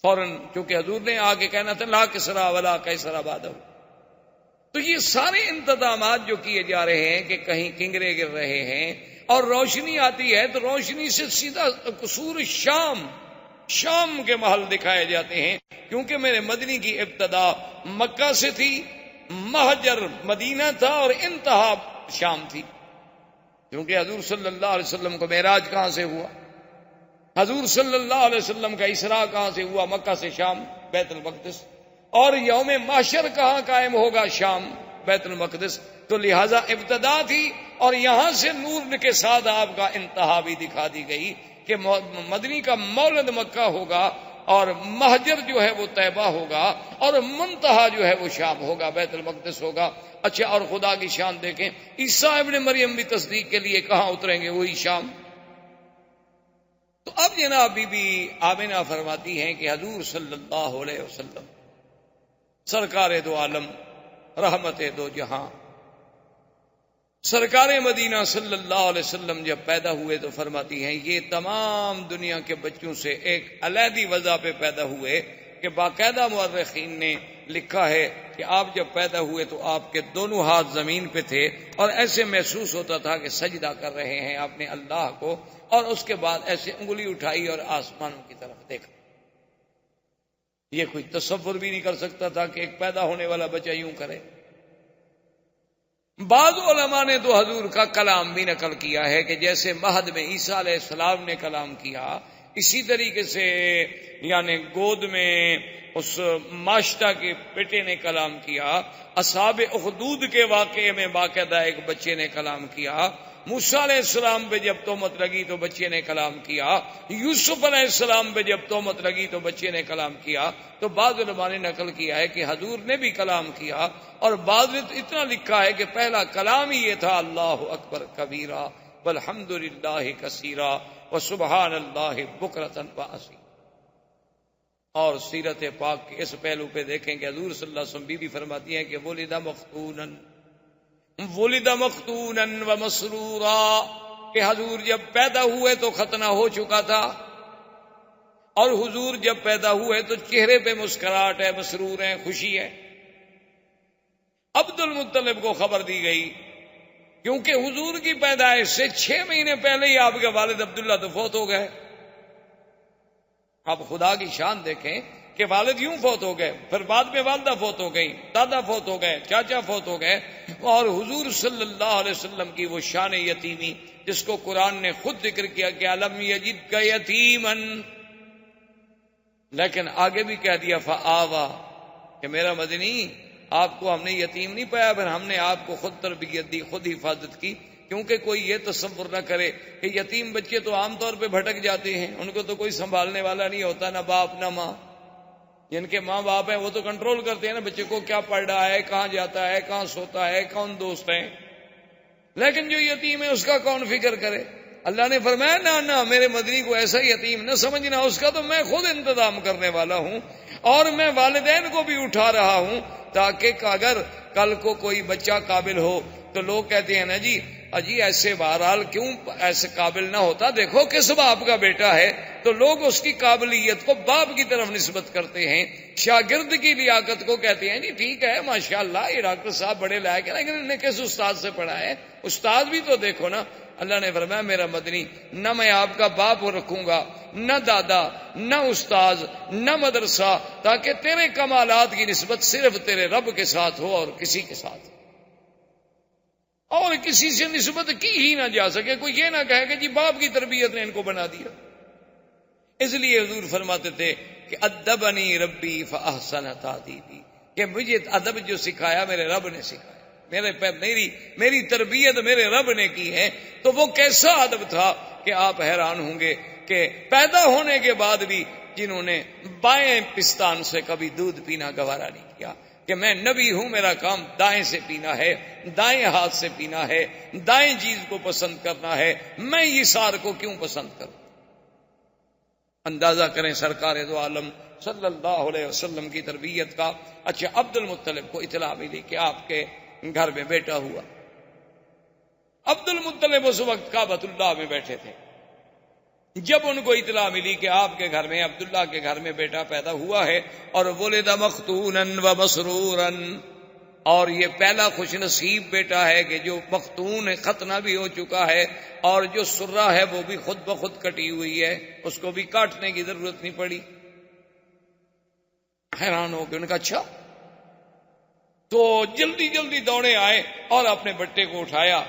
فوراً، چونکہ حضور نے آگے کہنا تھا لا کسرا ولا قیصر بعدہ. تو یہ سارے انتظامات جو کیے جا رہے ہیں کہ کہیں کنگرے گر رہے ہیں اور روشنی آتی ہے تو روشنی سے سیدھا قصور شام کے محل دکھائے جاتے ہیں، کیونکہ میرے مدنی کی ابتدا مکہ سے تھی، مہجر مدینہ تھا اور انتہا شام تھی. کیونکہ حضور صلی اللہ علیہ وسلم کو معراج کہاں سے ہوا؟ حضور صلی اللہ علیہ وسلم کا اسراء کہاں سے ہوا؟ مکہ سے شام، بیت المقدس. اور یوم محشر کہاں قائم ہوگا؟ شام، بیت المقدس. تو لہذا ابتدا تھی اور یہاں سے نور کے ساتھ آپ کا انتہا بھی دکھا دی گئی کہ مدنی کا مولد مکہ ہوگا اور مہجر جو ہے وہ طیبہ ہوگا اور منتہا جو ہے وہ شام ہوگا، بیت المقدس ہوگا. اچھا، اور خدا کی شان دیکھیں، عیسیٰ ابن مریم بھی تصدیق کے لیے کہاں اتریں گے؟ وہی شام. تو اب جناب بی بی آمنہ فرماتی ہیں کہ حضور صلی اللہ علیہ وسلم سرکار دو عالم، رحمت دو جہاں، سرکار مدینہ صلی اللہ علیہ وسلم جب پیدا ہوئے تو فرماتی ہیں یہ تمام دنیا کے بچوں سے ایک علیحدی وضع پہ پیدا ہوئے کہ باقاعدہ مورخین نے لکھا ہے کہ آپ جب پیدا ہوئے تو آپ کے دونوں ہاتھ زمین پہ تھے اور ایسے محسوس ہوتا تھا کہ سجدہ کر رہے ہیں اپنے اللہ کو، اور اس کے بعد ایسے انگلی اٹھائی اور آسمانوں کی طرف دیکھا. یہ کوئی تصور بھی نہیں کر سکتا تھا کہ ایک پیدا ہونے والا بچہ یوں کرے. بعض علماء نے تو حضور کا کلام بھی نقل کیا ہے کہ جیسے مہد میں عیسیٰ علیہ السلام نے کلام کیا، اسی طریقے سے یعنی گود میں اس ماشتہ کے بیٹے نے کلام کیا، اصحاب اخدود کے واقعے میں باقاعدہ ایک بچے نے کلام کیا، موسیٰ علیہ السلام پہ جب تہمت لگی تو بچے نے کلام کیا، یوسف علیہ السلام پہ جب تہمت لگی تو بچے نے کلام کیا. تو بعض علماء نے نقل کیا ہے کہ حضور نے بھی کلام کیا، اور بعض نے تو اتنا لکھا ہے کہ پہلا کلام ہی یہ تھا اللہ اکبر کبیرہ والحمد للہ کثیرہ وسبحان اللہ بکرۃ واصیلا. اور سیرت پاک کے اس پہلو پہ دیکھیں کہ حضور صلی اللہ علیہ وسلم بی بی فرماتی ہیں کہ ولد مختونا ومسرورا، کہ حضور جب پیدا ہوئے تو ختنہ ہو چکا تھا، اور حضور جب پیدا ہوئے تو چہرے پہ مسکراہٹ ہے، مسرور ہیں، خوشی ہے. عبد المطلب کو خبر دی گئی کیونکہ حضور کی پیدائش سے 6 مہینے پہلے ہی آپ کے والد عبداللہ تو فوت ہو گئے. آپ خدا کی شان دیکھیں کہ والد یوں فوت ہو گئے، پھر بعد میں والدہ فوت ہو گئی، دادا فوت ہو گئے، چاچا فوت ہو گئے، اور حضور صلی اللہ علیہ وسلم کی وہ شان یتیمی جس کو قرآن نے خود ذکر کیا کہ الم یجدک یتیما، لیکن آگے بھی کہہ دیا فآوا، کہ میرا مدنی آپ کو ہم نے یتیم نہیں پایا، پھر ہم نے آپ کو خود تربیت دی، خود حفاظت کی. کیونکہ کوئی یہ تصور نہ کرے کہ یتیم بچے تو عام طور پہ بھٹک جاتے ہیں، ان کو تو کوئی سنبھالنے والا نہیں ہوتا، نہ باپ نہ ماں. جن کے ماں باپ ہیں وہ تو کنٹرول کرتے ہیں نا بچے کو، کیا پڑھ رہا ہے، کہاں جاتا ہے، کہاں سوتا ہے، کون دوست ہیں. لیکن جو یتیم ہے اس کا کون فکر کرے؟ اللہ نے فرمایا نہ میرے مدنی کو ایسا یتیم نہ سمجھنا، اس کا تو میں خود انتظام کرنے والا ہوں، اور میں والدین کو بھی اٹھا رہا ہوں تاکہ اگر کل کو کوئی بچہ قابل ہو تو لوگ کہتے ہیں نا جی اجی ایسے بہرحال کیوں ایسے قابل نہ ہوتا، دیکھو کس باپ کا بیٹا ہے، تو لوگ اس کی قابلیت کو باپ کی طرف نسبت کرتے ہیں. شاگرد کی لیاقت کو کہتے ہیں جی ٹھیک ہے ماشاءاللہ یہ ڈاکٹر صاحب بڑے لائق ہیں، لیکن انہیں کس استاد سے پڑھا ہے؟ استاد بھی تو دیکھو نا. اللہ نے فرمایا میرا مدنی نہ میں آپ کا باپ رکھوں گا، نہ دادا، نہ استاذ، نہ مدرسہ، تاکہ تیرے کمالات کی نسبت صرف تیرے رب کے ساتھ ہو اور کسی کے ساتھ، اور کسی سے نسبت کی ہی نہ جا سکے. کوئی یہ نہ کہے کہ جی باپ کی تربیت نے ان کو بنا دیا. اس لیے حضور فرماتے تھے کہ ادبنی ربی فاحسن تادیبی، کہ مجھے ادب جو سکھایا میرے رب نے سکھایا، میری تربیت میرے رب نے کی ہے. تو وہ کیسا ادب تھا کہ آپ حیران ہوں گے کہ پیدا ہونے کے بعد بھی جنہوں نے بائیں پستان سے کبھی دودھ پینا گوارا نہیں کیا، کہ میں نبی ہوں، میرا کام دائیں سے پینا ہے، دائیں ہاتھ سے پینا ہے، دائیں چیز کو پسند کرنا ہے، میں یسار کو کیوں پسند کروں؟ اندازہ کریں سرکار دو عالم صلی اللہ علیہ وسلم کی تربیت کا. اچھا، عبد المطلب کو اطلاع ملی کہ آپ کے گھر میں بیٹا ہوا. عبد المطلب اس وقت کعبۃ اللہ میں بیٹھے تھے، جب ان کو اطلاع ملی کہ آپ کے گھر میں عبداللہ کے گھر میں بیٹا پیدا ہوا ہے اور ولد مختونا و مسرورا، اور یہ پہلا خوش نصیب بیٹا ہے کہ جو مختون ہے، ختنہ بھی ہو چکا ہے، اور جو سرہ ہے وہ بھی خود بخود کٹی ہوئی ہے، اس کو بھی کاٹنے کی ضرورت نہیں پڑی، حیران ہو کے ان کا اچھا، تو جلدی جلدی دوڑے آئے اور اپنے بٹے کو اٹھایا،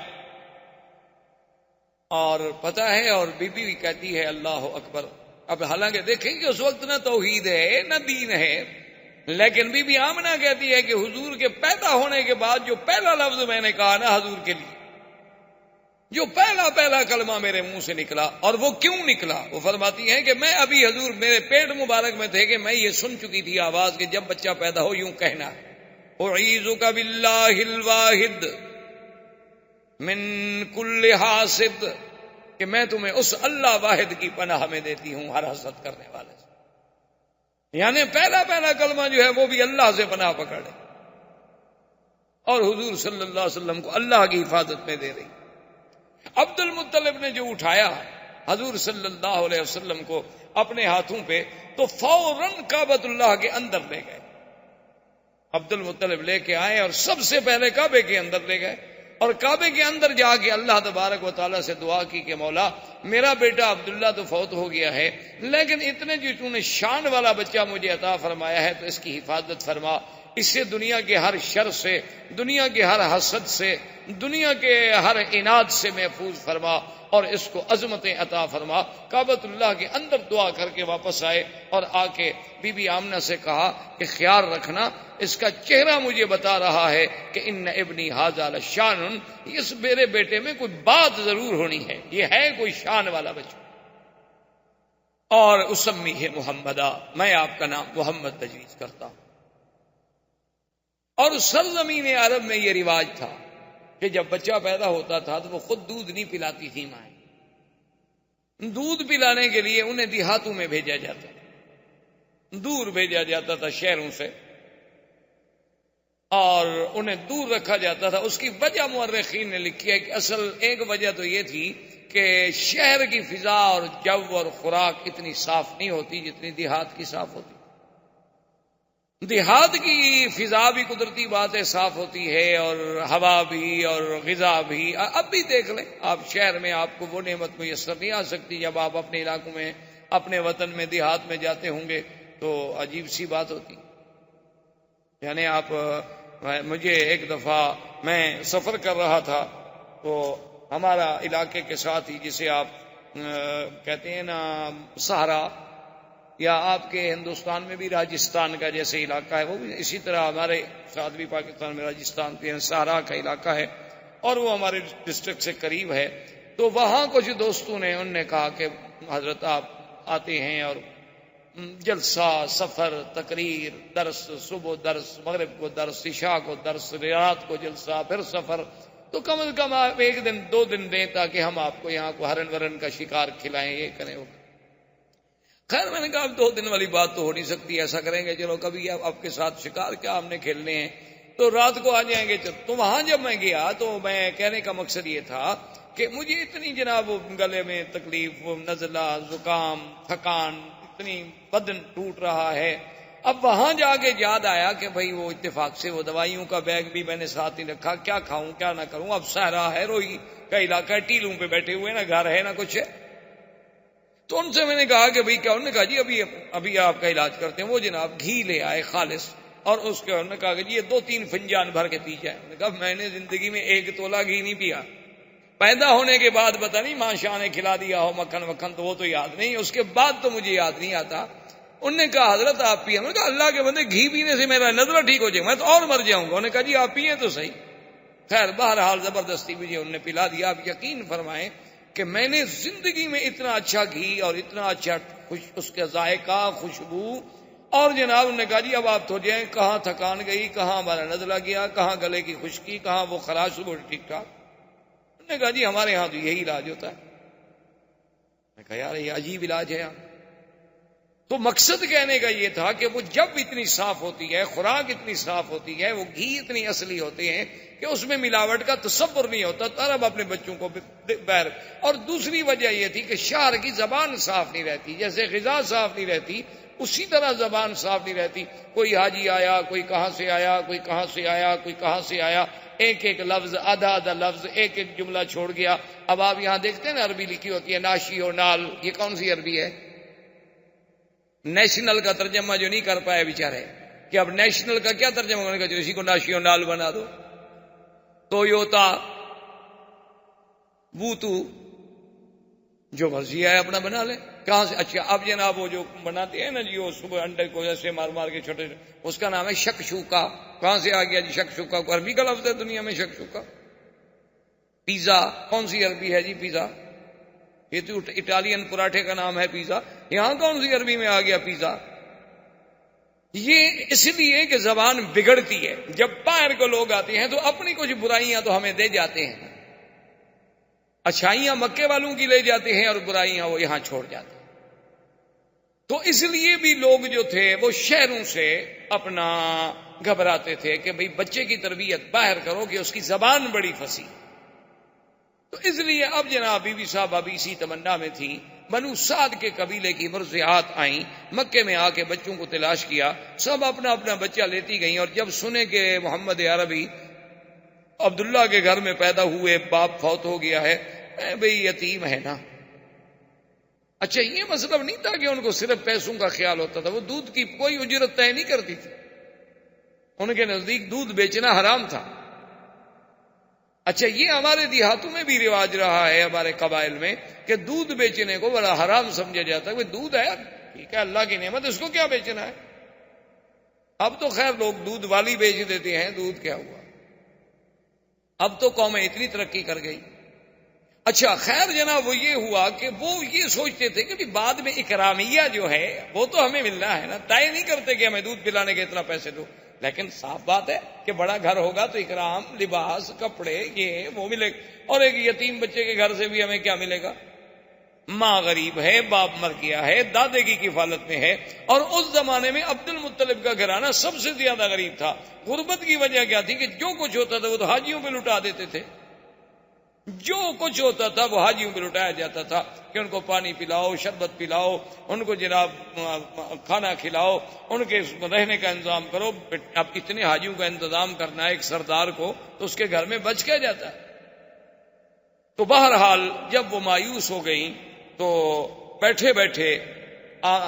اور پتہ ہے، اور بی بی کہتی ہے اللہ اکبر۔ اب حالانکہ دیکھیں کہ اس وقت نہ توحید ہے نہ دین ہے، لیکن بی بی آمنہ کہتی ہے کہ حضور کے پیدا ہونے کے بعد جو پہلا لفظ میں نے کہا نا حضور کے لیے، جو پہلا کلمہ میرے منہ سے نکلا، اور وہ کیوں نکلا، وہ فرماتی ہیں کہ میں ابھی حضور میرے پیٹ مبارک میں تھے کہ میں یہ سن چکی تھی آواز کہ جب بچہ پیدا ہو یوں کہنا، اعیذک باللہ الواحد من کل حاسد، کہ میں تمہیں اس اللہ واحد کی پناہ میں دیتی ہوں ہر حسد کرنے والے سے، یعنی پہلا کلمہ جو ہے وہ بھی اللہ سے پناہ پکڑے، اور حضور صلی اللہ علیہ وسلم کو اللہ کی حفاظت میں دے رہی۔ عبد المطلب نے جو اٹھایا حضور صلی اللہ علیہ وسلم کو اپنے ہاتھوں پہ، تو فوراً کعبۃ اللہ کے اندر لے گئے، عبد المطلب لے کے آئے اور سب سے پہلے کعبے کے اندر لے گئے، اور کعبے کے اندر جا کے اللہ تبارک و تعالیٰ سے دعا کی کہ مولا میرا بیٹا عبداللہ تو فوت ہو گیا ہے، لیکن اتنے جو تو نے شان والا بچہ مجھے عطا فرمایا ہے تو اس کی حفاظت فرما، اس سے دنیا کے ہر شر سے، دنیا کے ہر حسد سے، دنیا کے ہر عناد سے محفوظ فرما، اور اس کو عظمتیں عطا فرما۔ کعبۃ اللہ کے اندر دعا کر کے واپس آئے، اور آ کے بی بی آمنہ سے کہا کہ خیال رکھنا، اس کا چہرہ مجھے بتا رہا ہے کہ ان ابنی ھذا لشان، اس میرے بیٹے میں کوئی بات ضرور ہونی ہے، یہ ہے کوئی شان والا بچہ، اور اسمیہ محمدا، میں آپ کا نام محمد تجویز کرتا ہوں۔ اور سرزمین عرب میں یہ رواج تھا کہ جب بچہ پیدا ہوتا تھا تو وہ خود دودھ نہیں پلاتی تھی مائیں، دودھ پلانے کے لیے انہیں دیہاتوں میں بھیجا جاتا تھا، دور بھیجا جاتا تھا شہروں سے، اور انہیں دور رکھا جاتا تھا۔ اس کی وجہ مورخین نے لکھی ہے کہ اصل ایک وجہ تو یہ تھی کہ شہر کی فضا اور جو اور خوراک اتنی صاف نہیں ہوتی جتنی دیہات کی صاف ہوتی، دیہات کی فضا بھی قدرتی بات ہے صاف ہوتی ہے، اور ہوا بھی اور غذا بھی۔ اب بھی دیکھ لیں آپ، شہر میں آپ کو وہ نعمت میسر نہیں آ سکتی، جب آپ اپنے علاقوں میں، اپنے وطن میں، دیہات میں جاتے ہوں گے تو عجیب سی بات ہوتی۔ یعنی آپ، مجھے ایک دفعہ میں سفر کر رہا تھا تو ہمارا علاقے کے ساتھ ہی، جسے آپ کہتے ہیں نا سہارا، یا آپ کے ہندوستان میں بھی راجستھان کا جیسے علاقہ ہے، وہ بھی اسی طرح ہمارے ساتھ بھی پاکستان میں راجستھان کے سہارا کا علاقہ ہے، اور وہ ہمارے ڈسٹرکٹ سے قریب ہے۔ تو وہاں کچھ دوستوں نے، انہوں نے کہا کہ حضرت آپ آتے ہیں اور جلسہ، سفر، تقریر، درس، صبح درس، مغرب کو درس، عشاء کو درس، رات کو جلسہ، پھر سفر، تو کم از کم آپ ایک دن 2 دن دیں تاکہ ہم آپ کو یہاں کو ہرن ورن کا شکار کھلائیں، یہ کریں وہ۔ خیر میں نے کہا اب 2 دن والی بات تو ہو نہیں سکتی، ایسا کریں گے چلو کبھی آپ کے ساتھ شکار کیا ہم نے کھیلنے ہیں، تو رات کو آ جائیں گے۔ تو وہاں جب میں گیا تو میں کہنے کا مقصد یہ تھا کہ مجھے اتنی جناب گلے میں تکلیف، نزلہ، زکام، تھکان، اتنی بدن ٹوٹ رہا ہے۔ اب وہاں جا کے یاد آیا کہ بھئی وہ اتفاق سے وہ دوائیوں کا بیگ بھی میں نے ساتھ نہیں رکھا، کیا کھاؤں کیا نہ کروں، اب صحرا ہے، روئی کا علاقہ ہے، ٹیلوں پہ بیٹھے ہوئے، نہ گھر ہے نہ کچھ ہے۔ تو ان سے میں نے کہا کہ بھئی کیا، انہوں نے کہا جی ابھی آپ کا علاج کرتے ہیں۔ وہ جناب گھی لے آئے خالص، اور اس کے انہوں نے کہا کہ جی یہ 2-3 فنجان بھر کے پی جائے۔ میں نے کہا میں نے زندگی میں 1 تولہ گھی نہیں پیا، پیدا ہونے کے بعد پتہ نہیں ماں شاہ نے کھلا دیا ہو مکھن وکھن تو وہ تو یاد نہیں، اس کے بعد تو مجھے یاد نہیں آتا۔ انہوں نے کہا حضرت آپ پیے، میں نے کہا اللہ کے بندے گھی پینے سے میرا نزلہ ٹھیک ہو جائے، میں تو اور مر جاؤں گا۔ انہوں نے کہا جی آپ پیے تو صحیح۔ خیر بہرحال زبردستی مجھے انہوں نے پلا دیا۔ آپ یقین فرمائیں کہ میں نے زندگی میں اتنا اچھا گھی اور اتنا اچھا اس کا ذائقہ، خوشبو، اور جناب انہوں نے کہا جی اب آپ تو جائیں، کہاں تھکان گئی، کہاں ہمارا نزلہ گیا، کہاں گلے کی خشکی، کہاں وہ خراش، وہ ٹھیک ٹھاک۔ انہوں نے کہا جی ہمارے ہاں تو یہی علاج ہوتا ہے۔ میں کہا یار یہ عجیب علاج ہے یار۔ تو مقصد کہنے کا یہ تھا کہ وہ جب اتنی صاف ہوتی ہے، خوراک اتنی صاف ہوتی ہے، وہ گھی اتنی اصلی ہوتے ہیں کہ اس میں ملاوٹ کا تصور نہیں ہوتا، تو عرب اپنے بچوں کو بہر. اور دوسری وجہ یہ تھی کہ شاعر کی زبان صاف نہیں رہتی، جیسے غذا صاف نہیں رہتی اسی طرح زبان صاف نہیں رہتی. کوئی حاجی آیا، کوئی کہاں سے آیا، کوئی کہاں سے آیا، کوئی کہاں سے آیا، ایک ایک لفظ، آدھا آدھا لفظ، ایک ایک جملہ چھوڑ گیا. اب آپ یہاں دیکھتے ہیں نا عربی لکھی ہوتی ہے ناشی و نال، یہ کون سی عربی ہے؟ نیشنل کا ترجمہ جو نہیں کر پائے بیچارے، کہ اب نیشنل کا کیا ترجمہ ہونے کا، جو اسی کو ناشی و نال بنا دو. تویوتا، بوتو، جو مرضی ہے اپنا بنا لے. کہاں سے؟ اچھا اب جناب وہ جو بناتے ہیں نا جی، وہ صبح انڈے کو ایسے مار مار کے چھوٹے، اس کا نام ہے شکشوکا. کہاں سے آ گیا جی شکشوکا؟ کو عربی کا لفظ ہے دنیا میں شکشوکا. پیزا کون سی عربی ہے جی؟ پیزا یہ تو اٹالین پراٹھے کا نام ہے پیزا. یہاں کون سی عربی میں آ گیا پیزا؟ یہ اس لیے کہ زبان بگڑتی ہے. جب باہر کو لوگ آتے ہیں تو اپنی کچھ برائیاں تو ہمیں دے جاتے ہیں، اچھائیاں مکے والوں کی لے جاتے ہیں اور برائیاں وہ یہاں چھوڑ جاتے ہیں. تو اس لیے بھی لوگ جو تھے وہ شہروں سے اپنا گھبراتے تھے کہ بھئی بچے کی تربیت باہر کرو کہ اس کی زبان بڑی فصیح. تو اس لیے اب جناب بی بی صاحب ابھی اسی تمنا میں تھی. بنو سعد کے قبیلے کی مرضعات آئیں، مکے میں آ کے بچوں کو تلاش کیا، سب اپنا اپنا بچہ لیتی گئیں. اور جب سنے کہ محمد عربی عبداللہ کے گھر میں پیدا ہوئے، باپ فوت ہو گیا ہے، بھئی یتیم ہے نا. اچھا یہ مطلب نہیں تھا کہ ان کو صرف پیسوں کا خیال ہوتا تھا، وہ دودھ کی کوئی اجرت طے نہیں کرتی تھی، ان کے نزدیک دودھ بیچنا حرام تھا. اچھا یہ ہمارے دیہاتوں میں بھی رواج رہا ہے، ہمارے قبائل میں، کہ دودھ بیچنے کو بڑا حرام سمجھا جاتا ہے. دودھ ہے ٹھیک ہے، اللہ کی نعمت، اس کو کیا بیچنا ہے؟ اب تو خیر لوگ دودھ والی بیچ دیتے ہیں، دودھ کیا ہوا، اب تو قومیں اتنی ترقی کر گئی. اچھا خیر جناب وہ یہ ہوا کہ وہ یہ سوچتے تھے کہ بعد میں اکرامیہ جو ہے وہ تو ہمیں ملنا ہے نا، طے نہیں کرتے کہ ہمیں دودھ پلانے کے اتنا پیسے دو. لیکن صاف بات ہے کہ بڑا گھر ہوگا تو اکرام، لباس، کپڑے، یہ وہ ملے گا. اور ایک یتیم بچے کے گھر سے بھی ہمیں کیا ملے گا؟ ماں غریب ہے، باپ مر گیا ہے، دادے کی کفالت میں ہے. اور اس زمانے میں عبد المطلب کا گھرانہ سب سے زیادہ غریب تھا. غربت کی وجہ کیا تھی کہ جو کچھ ہوتا تھا وہ تو حاجیوں پہ لٹا دیتے تھے، جو کچھ ہوتا تھا وہ حاجیوں پہ لٹایا جاتا تھا کہ ان کو پانی پلاؤ، شربت پلاؤ، ان کو جناب کھانا کھلاؤ، ان کے رہنے کا انتظام کرو. اب اتنے حاجیوں کا انتظام کرنا ہے ایک سردار کو، تو اس کے گھر میں بچ کیا جاتا ہے. تو بہرحال جب وہ مایوس ہو گئیں تو بیٹھے بیٹھے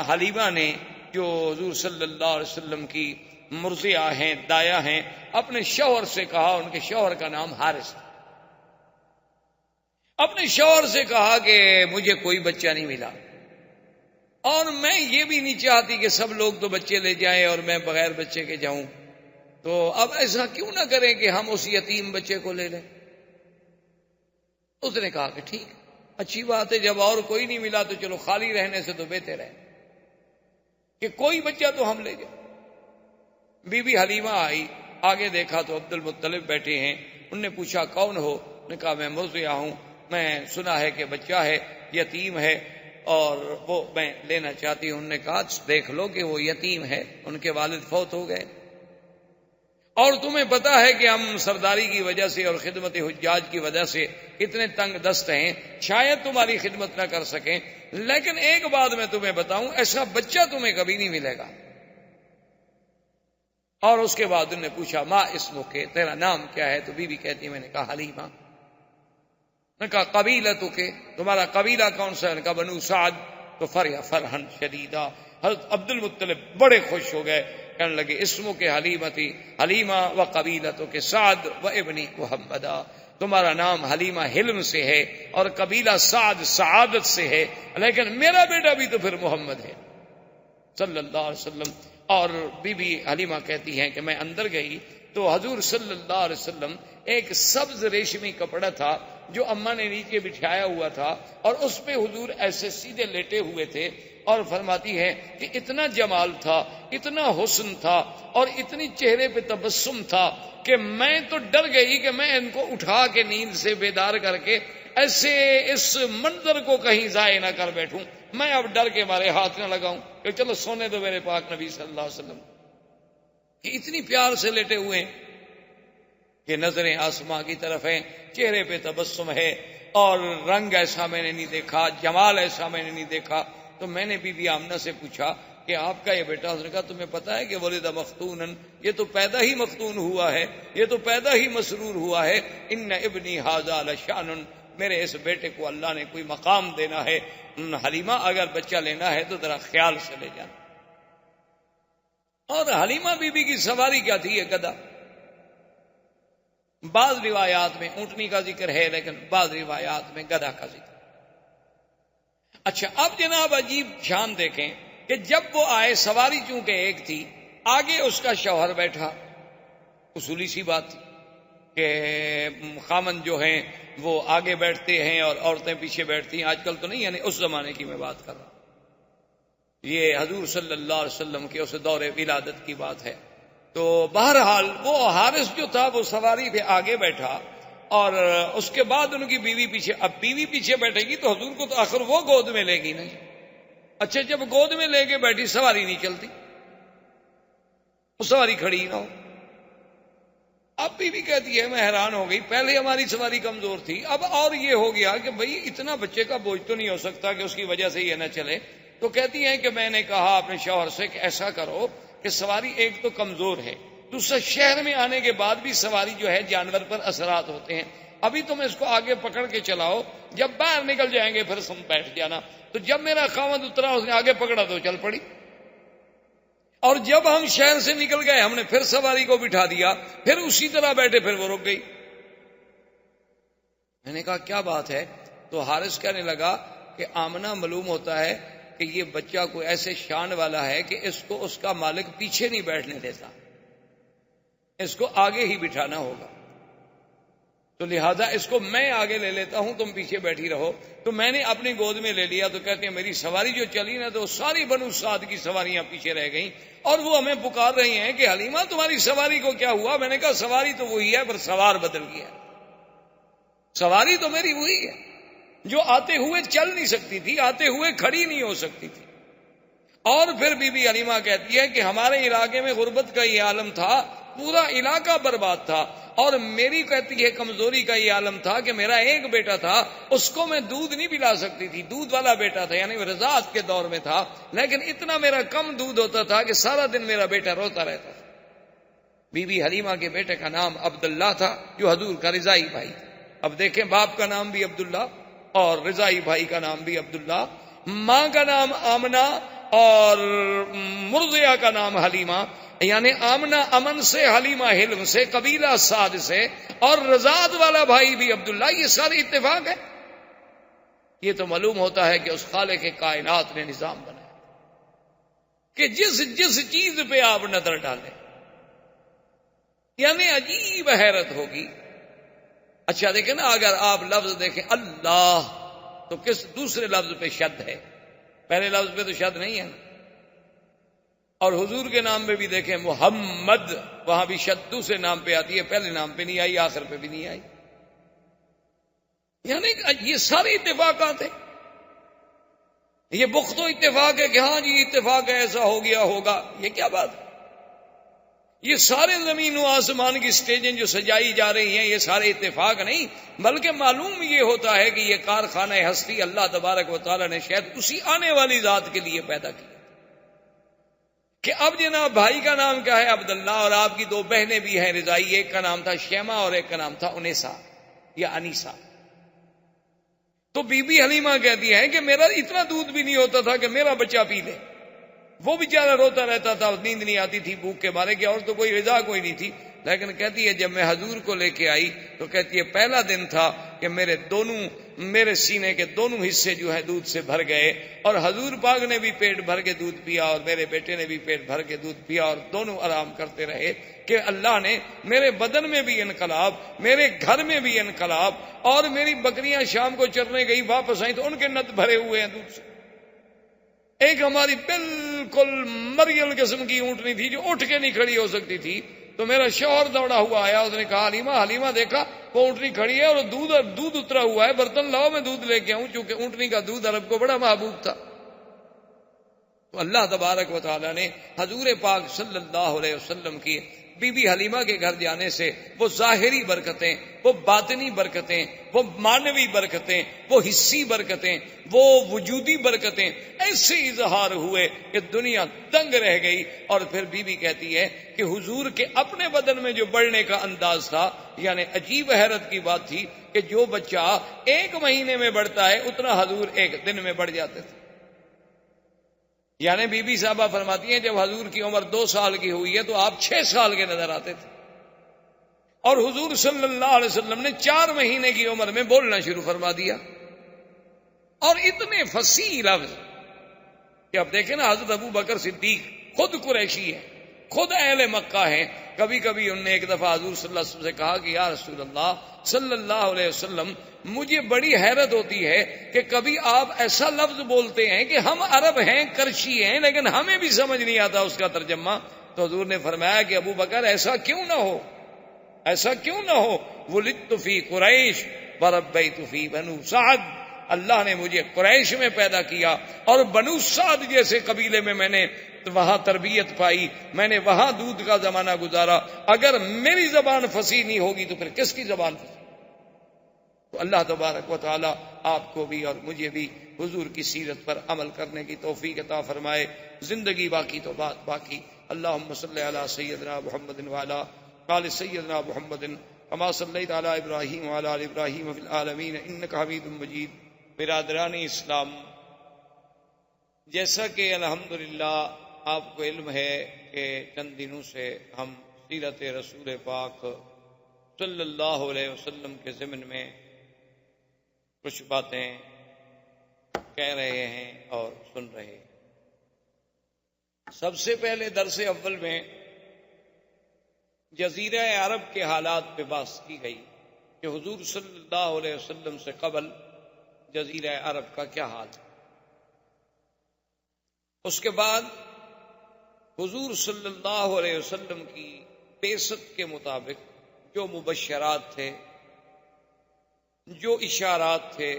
حلیمہ نے، جو حضور صلی اللہ علیہ وسلم کی مرضعہ ہیں، دایا ہیں، اپنے شوہر سے کہا، ان کے شوہر کا نام حارث، اپنے شوہر سے کہا کہ مجھے کوئی بچہ نہیں ملا، اور میں یہ بھی نہیں چاہتی کہ سب لوگ تو بچے لے جائیں اور میں بغیر بچے کے جاؤں، تو اب ایسا کیوں نہ کریں کہ ہم اس یتیم بچے کو لے لیں. اس نے کہا کہ ٹھیک اچھی بات ہے، جب اور کوئی نہیں ملا تو چلو خالی رہنے سے تو بہتر ہے کہ کوئی بچہ تو ہم لے جائیں. بی بی حلیمہ آئی، آگے دیکھا تو عبد المطلب بیٹھے ہیں. انہوں نے پوچھا کون ہو؟ نے کہا میں مرضعہ ہوں، میں سنا ہے کہ بچہ ہے، یتیم ہے اور وہ میں لینا چاہتی ہوں. انہوں نے کہا دیکھ لو کہ وہ یتیم ہے، ان کے والد فوت ہو گئے، اور تمہیں پتا ہے کہ ہم سرداری کی وجہ سے اور خدمت حجاج کی وجہ سے اتنے تنگ دست ہیں، شاید تمہاری خدمت نہ کر سکیں، لیکن ایک بات میں تمہیں بتاؤں، ایسا بچہ تمہیں کبھی نہیں ملے گا. اور اس کے بعد انہوں نے پوچھا ما اسمک، تیرا نام کیا ہے؟ تو بی بی کہتی میں نے کہا حلیمہ. نے کہا قبیلتک، تمہارا قبیلہ کون سا ہے؟ نے کہا بنو سعد. تو فرحن شدیدہ، حضرت عبد المطلب بڑے خوش ہو گئے، کہنے لگے اسمک حلیمتی حلیمہ و قبیلتک سعد و ابنی محمدہ، تمہارا نام حلیمہ حلم سے ہے اور قبیلہ سعد سعادت سے ہے، لیکن میرا بیٹا بھی تو پھر محمد ہے صلی اللہ علیہ وسلم. اور بی بی حلیمہ کہتی ہیں کہ میں اندر گئی تو حضور صلی اللہ علیہ وسلم ایک سبز ریشمی کپڑا تھا جو اماں نے نیچے بٹھایا ہوا تھا، اور اس پہ حضور ایسے سیدھے لیٹے ہوئے تھے، اور فرماتی ہے کہ اتنا جمال تھا، اتنا حسن تھا، اور اتنی چہرے پہ تبسم تھا کہ میں تو ڈر گئی کہ میں ان کو اٹھا کے نیند سے بیدار کر کے ایسے اس منظر کو کہیں ضائع نہ کر بیٹھوں. میں اب ڈر کے مارے ہاتھ نہ لگاؤں کہ چلو سونے دو میرے پاک نبی صلی اللہ علیہ وسلم، کہ اتنی پیار سے لیٹے ہوئے ہیں. کہ نظریں آسماں کی طرف ہیں، چہرے پہ تبسم ہے، اور رنگ ایسا میں نے نہیں دیکھا، جمال ایسا میں نے نہیں دیکھا۔ تو میں نے بی بی آمنہ سے پوچھا کہ آپ کا یہ بیٹا، اس نے کہا تمہیں پتا ہے کہ ولد مختونن، یہ تو پیدا ہی مختون ہوا ہے، یہ تو پیدا ہی مسرور ہوا ہے۔ ان ابنی ھذا لشان، میرے اس بیٹے کو اللہ نے کوئی مقام دینا ہے۔ حلیمہ اگر بچہ لینا ہے تو ذرا خیال سے لے جانا۔ اور حلیمہ بی بی کی سواری کیا تھی؟ یہ گدھا۔ بعض روایات میں اونٹنی کا ذکر ہے، لیکن بعض روایات میں گدھا کا ذکر۔ اچھا، اب جناب عجیب شان دیکھیں کہ جب وہ آئے، سواری چونکہ ایک تھی، آگے اس کا شوہر بیٹھا، اصولی سی بات تھی کہ خامن جو ہیں وہ آگے بیٹھتے ہیں اور عورتیں پیچھے بیٹھتی ہیں۔ آج کل تو نہیں، یعنی اس زمانے کی میں بات کر رہا ہوں، یہ حضور صلی اللہ علیہ وسلم کے اس دور ولادت کی بات ہے۔ تو بہرحال وہ حارث جو تھا وہ سواری پہ آگے بیٹھا، اور اس کے بعد ان کی بیوی پیچھے۔ اب بیوی پیچھے بیٹھے گی تو حضور کو تو آخر وہ گود میں لے گی نا۔ اچھا، جب گود میں لے کے بیٹھی، سواری نہیں چلتی، وہ سواری کھڑی نہ ہو۔ اب بیوی کہتی ہے میں حیران ہو گئی، پہلے ہماری سواری کمزور تھی، اب اور یہ ہو گیا کہ بھئی اتنا بچے کا بوجھ تو نہیں ہو سکتا کہ اس کی وجہ سے یہ نہ چلے۔ تو کہتی ہیں کہ میں نے کہا اپنے شوہر سے کہ ایسا کرو کہ سواری ایک تو کمزور ہے، دوسرا شہر میں آنے کے بعد بھی سواری جو ہے جانور پر اثرات ہوتے ہیں، ابھی تم اس کو آگے پکڑ کے چلاؤ، جب باہر نکل جائیں گے پھر تم بیٹھ جانا۔ تو جب میرا خاوند اترا، اس نے آگے پکڑا تو چل پڑی، اور جب ہم شہر سے نکل گئے ہم نے پھر سواری کو بٹھا دیا، پھر اسی طرح بیٹھے، پھر وہ رک گئی۔ میں نے کہا کیا بات ہے؟ تو حارث کہنے لگا کہ آمنہ معلوم ہوتا ہے کہ یہ بچہ کوئی ایسے شان والا ہے کہ اس کو اس کا مالک پیچھے نہیں بیٹھنے دیتا، اس کو آگے ہی بٹھانا ہوگا، تو لہذا اس کو میں آگے لے لیتا ہوں، تم پیچھے بیٹھی رہو۔ تو میں نے اپنی گود میں لے لیا۔ تو کہتے ہیں میری سواری جو چلی نا، تو ساری بنو سعد کی سواریاں پیچھے رہ گئیں، اور وہ ہمیں پکار رہی ہیں کہ حلیمہ تمہاری سواری کو کیا ہوا؟ میں نے کہا سواری تو وہی ہے، پر سوار بدل گیا۔ سواری تو میری وہی ہے جو آتے ہوئے چل نہیں سکتی تھی، آتے ہوئے کھڑی نہیں ہو سکتی تھی۔ اور پھر بی بی حلیمہ کہتی ہے کہ ہمارے علاقے میں غربت کا یہ عالم تھا، پورا علاقہ برباد تھا، اور میری کہتی ہے کمزوری کا یہ عالم تھا کہ میرا ایک بیٹا تھا، اس کو میں دودھ نہیں پلا سکتی تھی، دودھ والا بیٹا تھا، یعنی رضاعت کے دور میں تھا، لیکن اتنا میرا کم دودھ ہوتا تھا کہ سارا دن میرا بیٹا روتا رہتا تھا۔ بی بی حلیمہ کے بیٹے کا نام عبداللہ تھا، جو حضور کا رضائی بھائی۔ اب دیکھیں، باپ کا نام بھی عبداللہ اور رضائی بھائی کا نام بھی عبداللہ، ماں کا نام آمنہ اور مرضیہ کا نام حلیمہ، یعنی آمنہ امن سے، حلیمہ حلم سے، قبیلہ سعد سے، اور رضاعت والا بھائی بھی عبداللہ۔ یہ سارے اتفاق ہے۔ یہ تو معلوم ہوتا ہے کہ اس خالق کائنات نے نظام بنایا کہ جس جس چیز پہ آپ نظر ڈالیں، یعنی عجیب حیرت ہوگی۔ اچھا دیکھیں نا، اگر آپ لفظ دیکھیں اللہ، تو کس دوسرے لفظ پہ شد ہے، پہلے لفظ پہ تو شد نہیں ہے۔ اور حضور کے نام پہ بھی دیکھیں محمد، وہاں بھی شد دوسرے نام پہ آتی ہے، پہلے نام پہ نہیں آئی، آخر پہ بھی نہیں آئی۔ یعنی یہ سارے اتفاقات ہیں۔ یہ بخت و اتفاق ہے کہ ہاں جی اتفاق ہے، ایسا ہو گیا ہوگا، یہ کیا بات ہے؟ یہ سارے زمین و آسمان کی سٹیجیں جو سجائی جا رہی ہیں، یہ سارے اتفاق نہیں، بلکہ معلوم یہ ہوتا ہے کہ یہ کارخانہ ہستی اللہ تبارک و تعالی نے شاید اسی آنے والی ذات کے لیے پیدا کیا کہ اب جناب بھائی کا نام کیا ہے؟ عبداللہ، اور آپ کی دو بہنیں بھی ہیں رضائی، ایک کا نام تھا شیمہ اور ایک کا نام تھا انیسا یا انیسا۔ تو بی بی حلیمہ کہتی ہے کہ میرا اتنا دودھ بھی نہیں ہوتا تھا کہ میرا بچہ پی لے، وہ بیچارہ روتا رہتا تھا، نیند نہیں آتی تھی بھوک کے مارے، کہ اور تو کوئی رضا کوئی نہیں تھی۔ لیکن کہتی ہے جب میں حضور کو لے کے آئی تو کہتی ہے پہلا دن تھا کہ میرے سینے کے دونوں حصے جو ہے دودھ سے بھر گئے، اور حضور پاک نے بھی پیٹ بھر کے دودھ پیا اور میرے بیٹے نے بھی پیٹ بھر کے دودھ پیا، اور دونوں آرام کرتے رہے کہ اللہ نے میرے بدن میں بھی انقلاب، میرے گھر میں بھی انقلاب، اور میری بکریاں شام کو چرنے گئی، واپس آئیں تو ان کے نت بھرے ہوئے ہیں دودھ سے۔ ایک ہماری بالکل مریل قسم کی اونٹنی تھی جو اٹھ کے نہیں کھڑی ہو سکتی تھی، تو میرا شوہر دوڑا ہوا آیا، اس نے کہا حلیمہ دیکھا وہ اونٹنی کھڑی ہے اور دودھ اترا ہوا ہے، برتن لاؤ میں دودھ لے کے آؤں، چونکہ اونٹنی کا دودھ عرب کو بڑا محبوب تھا۔ تو اللہ تبارک و تعالی نے حضور پاک صلی اللہ علیہ وسلم کی بی بی حلیمہ کے گھر جانے سے وہ ظاہری برکتیں، وہ باطنی برکتیں، وہ معنوی برکتیں، وہ حصی برکتیں، وہ وجودی برکتیں ایسے اظہار ہوئے کہ دنیا دنگ رہ گئی۔ اور پھر بی بی کہتی ہے کہ حضور کے اپنے بدن میں جو بڑھنے کا انداز تھا، یعنی عجیب حیرت کی بات تھی کہ جو بچہ 1 مہینے میں بڑھتا ہے اتنا حضور 1 دن میں بڑھ جاتے تھے۔ یعنی بی بی صاحبہ فرماتی ہیں جب حضور کی عمر 2 سال کی ہوئی ہے تو آپ 6 سال کے نظر آتے تھے، اور حضور صلی اللہ علیہ وسلم نے 4 مہینے کی عمر میں بولنا شروع فرما دیا، اور اتنے فصیح لفظ کہ اب دیکھیں نا، حضرت ابو بکر صدیق خود قریشی ہے، خود اہل مکہ ہیں۔ کبھی کبھی انہوں نے ایک دفعہ حضور صلی اللہ علیہ وسلم سے کہا کہ یا رسول اللہ صلی اللہ علیہ وسلم، مجھے بڑی حیرت ہوتی ہے کہ کبھی آپ ایسا لفظ بولتے ہیں کہ ہم عرب ہیں، کرشی ہیں، لیکن ہمیں بھی سمجھ نہیں آتا اس کا ترجمہ۔ تو حضور نے فرمایا کہ ابو بکر ایسا کیوں نہ ہو، ایسا کیوں نہ ہو، ولدت فی قریش وربیت فی بنو سعد، اللہ نے مجھے قریش میں پیدا کیا اور بنو سعد جیسے قبیلے میں نے وہاں تربیت پائی، میں نے وہاں دودھ کا زمانہ گزارا۔ اگر میری زبان فصیح نہیں ہوگی تو پھر کس کی زبان فصیح؟ تو اللہ تبارک و تعالی آپ کو بھی اور مجھے بھی حضور کی سیرت پر عمل کرنے کی توفیق عطا فرمائے۔ زندگی باقی تو بات باقی۔ اللہم صلی علی سیدنا محمد وعلی آل سیدنا محمد کما صلیت علی ابراہیم وعلی آل ابراہیم فی العالمین انک حمید مجید۔ برادران اسلام، جیسا کہ الحمدللہ آپ کو علم ہے کہ چند دنوں سے ہم سیرت رسول پاک صلی اللہ علیہ وسلم کے ضمن میں کچھ باتیں کہہ رہے ہیں اور سن رہے ہیں۔ سب سے پہلے درس اول میں جزیرہ عرب کے حالات پہ بحث کی گئی کہ حضور صلی اللہ علیہ وسلم سے قبل جزیرہ عرب کا کیا حال ہے۔ اس کے بعد حضور صلی اللہ علیہ وسلم کی بعثت کے مطابق جو مبشرات تھے، جو اشارات تھے،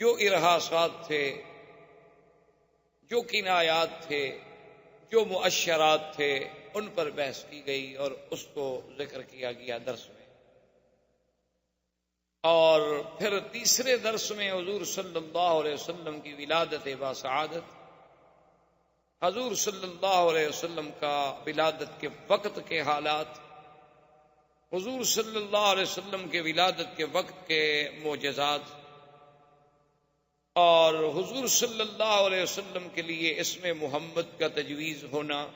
جو ارہاسات تھے، جو کنایات تھے، جو مؤشرات تھے، ان پر بحث کی گئی اور اس کو ذکر کیا گیا درس میں۔ اور پھر تیسرے درس میں حضور صلی اللہ علیہ وسلم کی ولادت باسعادت، حضور صلی اللہ علیہ وسلم کا ولادت کے وقت کے حالات، حضور صلی اللہ علیہ وسلم کے ولادت کے وقت کے معجزات، اور حضور صلی اللہ علیہ وسلم کے لیے اسم محمد کا تجویز ہونا،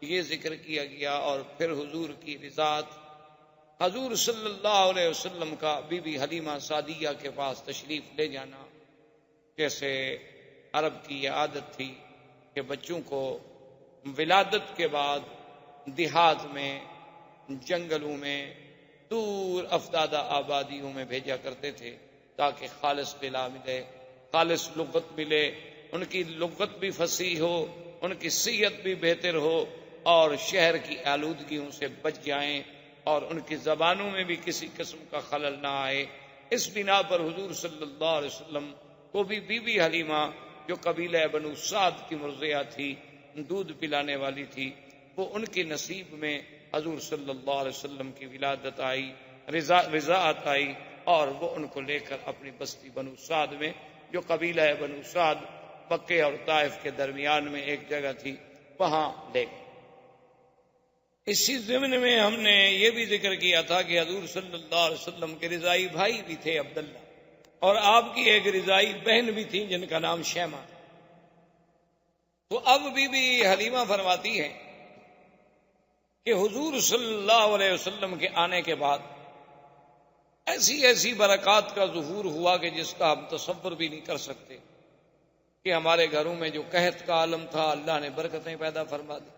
یہ ذکر کیا گیا۔ اور پھر حضور کی رضاعت، حضور صلی اللہ علیہ وسلم کا بی بی حلیمہ سعدیہ کے پاس تشریف لے جانا، جیسے عرب کی یہ عادت تھی کہ بچوں کو ولادت کے بعد دیہات میں، جنگلوں میں، دور افدادہ آبادیوں میں بھیجا کرتے تھے تاکہ خالص قلعہ ملے، خالص لغت ملے، ان کی لغت بھی فصیح ہو، ان کی صحت بھی بہتر ہو، اور شہر کی آلودگیوں سے بچ جائیں، اور ان کی زبانوں میں بھی کسی قسم کا خلل نہ آئے۔ اس بنا پر حضور صلی اللہ علیہ وسلم کو بھی بی بی حلیمہ جو قبیلہ بنو سعد کی مرضیہ تھی، دودھ پلانے والی تھی، وہ ان کی نصیب میں حضور صلی اللہ علیہ وسلم کی ولادت آئی، رضاعت آئی، اور وہ ان کو لے کر اپنی بستی بنو سعد میں، جو قبیلہ بنو سعد مکے اور طائف کے درمیان میں ایک جگہ تھی، وہاں لے گئے۔ اسی ضمن میں ہم نے یہ بھی ذکر کیا تھا کہ حضور صلی اللہ علیہ وسلم کے رضائی بھائی بھی تھے عبداللہ، اور آپ کی ایک رضائی بہن بھی تھی جن کا نام شیمہ۔ تو اب بی بی حلیمہ فرماتی ہے کہ حضور صلی اللہ علیہ وسلم کے آنے کے بعد ایسی ایسی برکات کا ظہور ہوا کہ جس کا ہم تصور بھی نہیں کر سکتے، کہ ہمارے گھروں میں جو قحط کا عالم تھا اللہ نے برکتیں پیدا فرما دی۔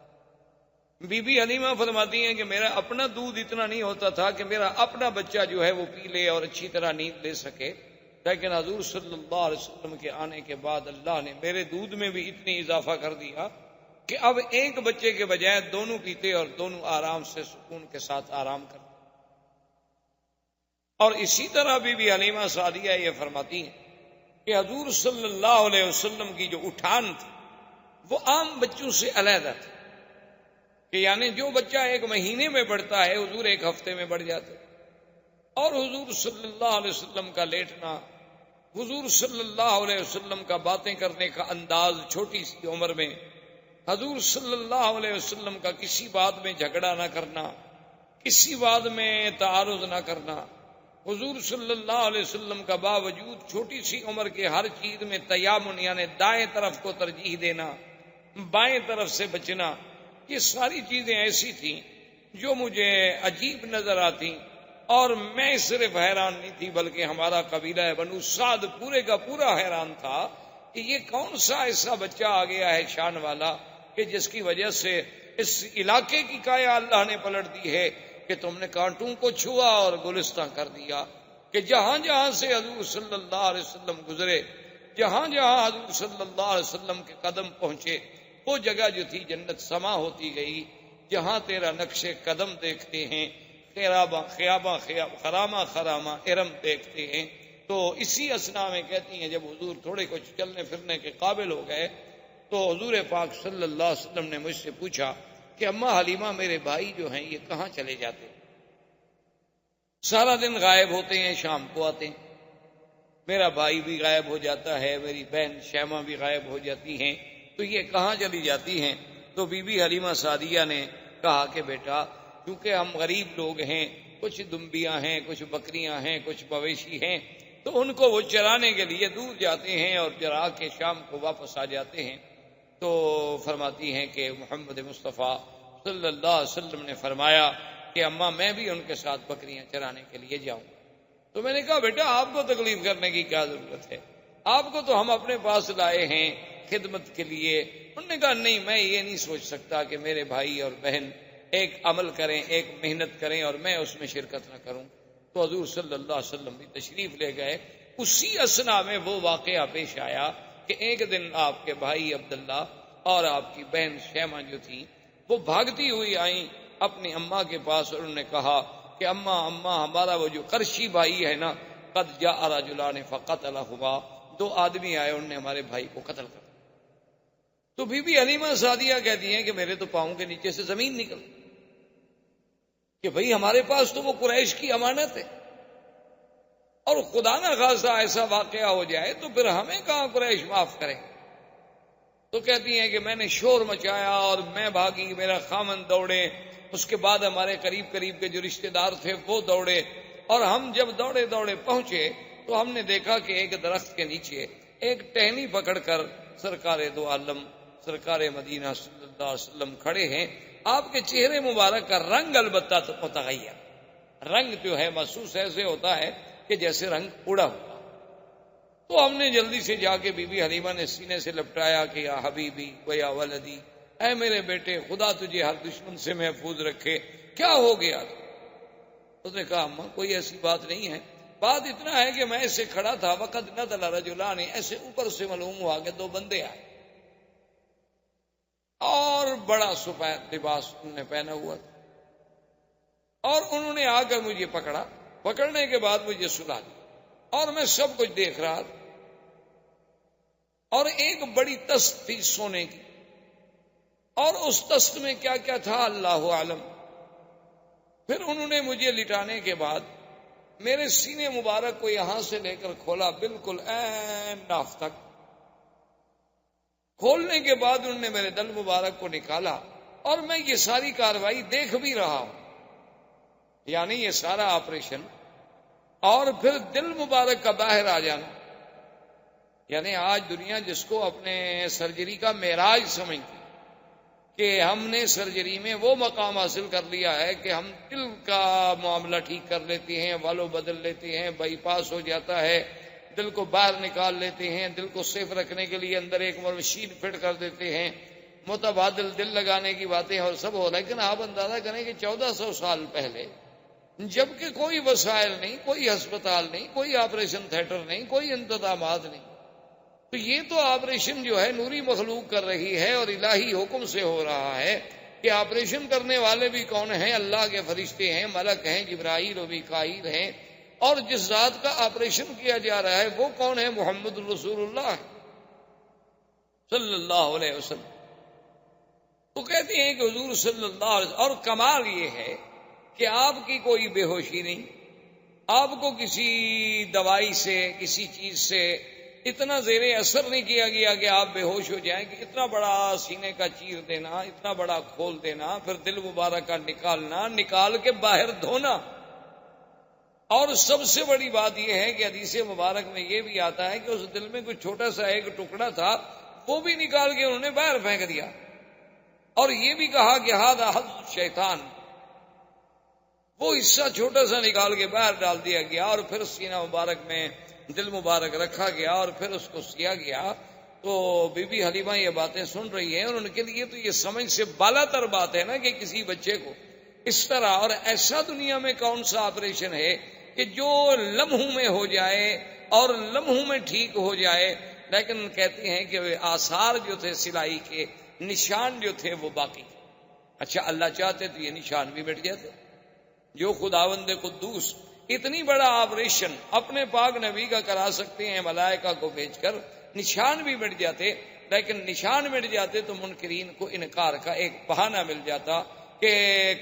بی بی حلیمہ فرماتی ہیں کہ میرا اپنا دودھ اتنا نہیں ہوتا تھا کہ میرا اپنا بچہ جو ہے وہ پی لے اور اچھی طرح نیند لے سکے، لیکن حضور صلی اللہ علیہ وسلم کے آنے کے بعد اللہ نے میرے دودھ میں بھی اتنی اضافہ کر دیا کہ اب ایک بچے کے بجائے دونوں پیتے اور دونوں آرام سے سکون کے ساتھ آرام کرتے۔ اور اسی طرح بی بی حلیمہ سعدیہ یہ فرماتی ہیں کہ حضور صلی اللہ علیہ وسلم کی جو اٹھان تھی وہ عام بچوں سے علیحدہ تھی، کہ یعنی جو بچہ 1 مہینے میں بڑھتا ہے حضور 1 ہفتے میں بڑھ جاتے. اور حضور صلی اللہ علیہ وسلم کا لیٹنا، حضور صلی اللہ علیہ وسلم کا باتیں کرنے کا انداز چھوٹی سی عمر میں، حضور صلی اللہ علیہ وسلم کا کسی بات میں جھگڑا نہ کرنا، کسی بات میں تعارض نہ کرنا، حضور صلی اللہ علیہ وسلم کا باوجود چھوٹی سی عمر کے ہر چیز میں تیامن یعنی دائیں طرف کو ترجیح دینا، بائیں طرف سے بچنا، یہ ساری چیزیں ایسی تھیں جو مجھے عجیب نظر آتی. اور میں صرف حیران نہیں تھی بلکہ ہمارا قبیلہ بنو سعد پورے کا پورا حیران تھا کہ یہ کون سا ایسا بچہ آ گیا ہے شان والا کہ جس کی وجہ سے اس علاقے کی کایا اللہ نے پلٹ دی ہے کہ تم نے کانٹوں کو چھوا اور گلستان کر دیا، کہ جہاں جہاں سے حضور صلی اللہ علیہ وسلم گزرے، جہاں جہاں حضور صلی اللہ علیہ وسلم کے قدم پہنچے، وہ جگہ جو تھی جنت سما ہوتی گئی. جہاں تیرا نقش قدم دیکھتے ہیں، خرامہ خرامہ ارم دیکھتے ہیں. تو اسی اسنا میں کہتی ہیں جب حضور تھوڑے کچھ چلنے پھرنے کے قابل ہو گئے تو حضور پاک صلی اللہ علیہ وسلم نے مجھ سے پوچھا کہ اماں حلیمہ میرے بھائی جو ہیں یہ کہاں چلے جاتے ہیں؟ سارا دن غائب ہوتے ہیں، شام کو آتے ہیں. میرا بھائی بھی غائب ہو جاتا ہے، میری بہن شیمہ بھی غائب ہو جاتی ہیں، تو یہ کہاں چلی جاتی ہیں؟ تو بی بی حلیمہ سعدیہ نے کہا کہ بیٹا کیونکہ ہم غریب لوگ ہیں، کچھ دمبیاں ہیں، کچھ بکریاں ہیں، کچھ مویشی ہیں، تو ان کو وہ چرانے کے لیے دور جاتے ہیں اور چرا کے شام کو واپس آ جاتے ہیں. تو فرماتی ہیں کہ محمد مصطفیٰ صلی اللہ علیہ وسلم نے فرمایا کہ اماں میں بھی ان کے ساتھ بکریاں چرانے کے لیے جاؤں. تو میں نے کہا بیٹا آپ کو تکلیف کرنے کی کیا ضرورت ہے، آپ کو تو ہم اپنے پاس لائے ہیں خدمت کے لیے. انہوں نے کہا نہیں، میں یہ نہیں سوچ سکتا کہ میرے بھائی اور بہن ایک عمل کریں، ایک محنت کریں اور میں اس میں شرکت نہ کروں. تو حضور صلی اللہ علیہ وسلم بھی تشریف لے گئے. اسی اسنا میں وہ واقعہ پیش آیا کہ ایک دن آپ کے بھائی عبداللہ اور آپ کی بہن شیمہ جو تھی وہ بھاگتی ہوئی آئیں اپنی اماں کے پاس اور انہوں نے کہا کہ اماں ہمارا وہ جو قرشی بھائی ہے نا، قد جاء رجلان فقتلہما، 2 آدمی آئے انہوں نے ہمارے بھائی کو قتل کر. تو بی بی حلیمہ سعدیہ کہتی ہیں کہ میرے تو پاؤں کے نیچے سے زمین نکل کہ بھئی ہمارے پاس تو وہ قریش کی امانت ہے اور خدا نہ خواستہ ایسا واقعہ ہو جائے تو پھر ہمیں کہاں قریش معاف کرے. تو کہتی ہیں کہ میں نے شور مچایا اور میں بھاگی، میرا خامن دوڑے، اس کے بعد ہمارے قریب کے جو رشتہ دار تھے وہ دوڑے، اور ہم جب دوڑے پہنچے تو ہم نے دیکھا کہ ایک درخت کے نیچے ایک ٹہنی پکڑ کر سرکار دو عالم سرکار مدینہ صلی اللہ علیہ وسلم کھڑے ہیں. آپ کے چہرے مبارک کا رنگ البتہ تو متغیر، رنگ جو ہے محسوس ایسے ہوتا ہے کہ جیسے رنگ اڑا ہوا. تو ہم نے جلدی سے جا کے بی بی حلیمہ نے سینے سے لپٹایا کہ یا حبیبی و یا ولدی، اے میرے بیٹے خدا تجھے ہر دشمن سے محفوظ رکھے، کیا ہو گیا؟ اس نے کہا اماں کوئی ایسی بات نہیں ہے، بات اتنا ہے کہ میں ایسے کھڑا تھا وقت نزل رجلان، ایسے اوپر سے معلوم ہوا کہ 2 بندے آئے اور بڑا سفید لباس انہوں نے پہنا ہوا تھا اور انہوں نے آ کر مجھے پکڑا، پکڑنے کے بعد مجھے سلا دیا اور میں سب کچھ دیکھ رہا تھا. اور ایک بڑی تست تھی سونے کی اور اس تست میں کیا کیا تھا اللہ عالم. پھر انہوں نے مجھے لٹانے کے بعد میرے سینے مبارک کو یہاں سے لے کر کھولا بالکل عین ناف تک. کھولنے کے بعد انہوں نے میرے دل مبارک کو نکالا اور میں یہ ساری کاروائی دیکھ بھی رہا ہوں، یعنی یہ سارا آپریشن اور پھر دل مبارک کا باہر آ جانا. یعنی آج دنیا جس کو اپنے سرجری کا معراج سمجھتی کہ ہم نے سرجری میں وہ مقام حاصل کر لیا ہے کہ ہم دل کا معاملہ ٹھیک کر لیتے ہیں، والو بدل لیتے ہیں، بائی پاس ہو جاتا ہے، دل کو باہر نکال لیتے ہیں، دل کو سیف رکھنے کے لیے اندر ایک مشین فٹ کر دیتے ہیں، متبادل دل لگانے کی باتیں اور سب ہو. لیکن آپ اندازہ کریں کہ 1400 سال پہلے جبکہ کوئی وسائل نہیں، کوئی ہسپتال نہیں، کوئی آپریشن تھیٹر نہیں، کوئی انتظامات نہیں، تو یہ تو آپریشن جو ہے نوری مخلوق کر رہی ہے اور الہی حکم سے ہو رہا ہے کہ آپریشن کرنے والے بھی کون ہیں؟ اللہ کے فرشتے ہیں، ملک ہیں، جبرائیل و میکائیل ہیں، اور جس ذات کا آپریشن کیا جا رہا ہے وہ کون ہے؟ محمد رسول اللہ صلی اللہ علیہ وسلم. تو کہتے ہیں کہ حضور صلی اللہ علیہ وسلم، اور کمال یہ ہے کہ آپ کی کوئی بے ہوشی نہیں، آپ کو کسی دوائی سے کسی چیز سے اتنا زیر اثر نہیں کیا گیا کہ آپ بے ہوش ہو جائیں، کہ اتنا بڑا سینے کا چیر دینا، اتنا بڑا کھول دینا، پھر دل مبارک کا نکالنا، نکال کے باہر دھونا۔ اور سب سے بڑی بات یہ ہے کہ حدیث مبارک میں یہ بھی آتا ہے کہ اس دل میں کوئی چھوٹا سا ایک ٹکڑا تھا، وہ بھی نکال کے انہوں نے باہر پھینک دیا، اور یہ بھی کہا کہ ھذا حظ شیطان، وہ حصہ چھوٹا سا نکال کے باہر ڈال دیا گیا، اور پھر سینہ مبارک میں دل مبارک رکھا گیا، اور پھر اس کو سیا گیا۔ تو بی بی حلیمہ یہ باتیں سن رہی ہیں، اور ان کے لیے تو یہ سمجھ سے بالا تر بات ہے نا کہ کسی بچے کو اس طرح، اور ایسا دنیا میں کون سا آپریشن ہے کہ جو لمحوں میں ہو جائے اور لمحوں میں ٹھیک ہو جائے، لیکن کہتے ہیں کہ آثار جو تھے سلائی کے، نشان جو تھے وہ باقی تھے۔ اچھا اللہ چاہتے تو یہ نشان بھی مٹ جاتے، جو خداوند قدوس اتنی بڑا آپریشن اپنے پاک نبی کا کرا سکتے ہیں ملائکہ کو بھیج کر، نشان بھی مٹ جاتے، لیکن نشان مٹ جاتے تو منکرین کو انکار کا ایک بہانہ مل جاتا کہ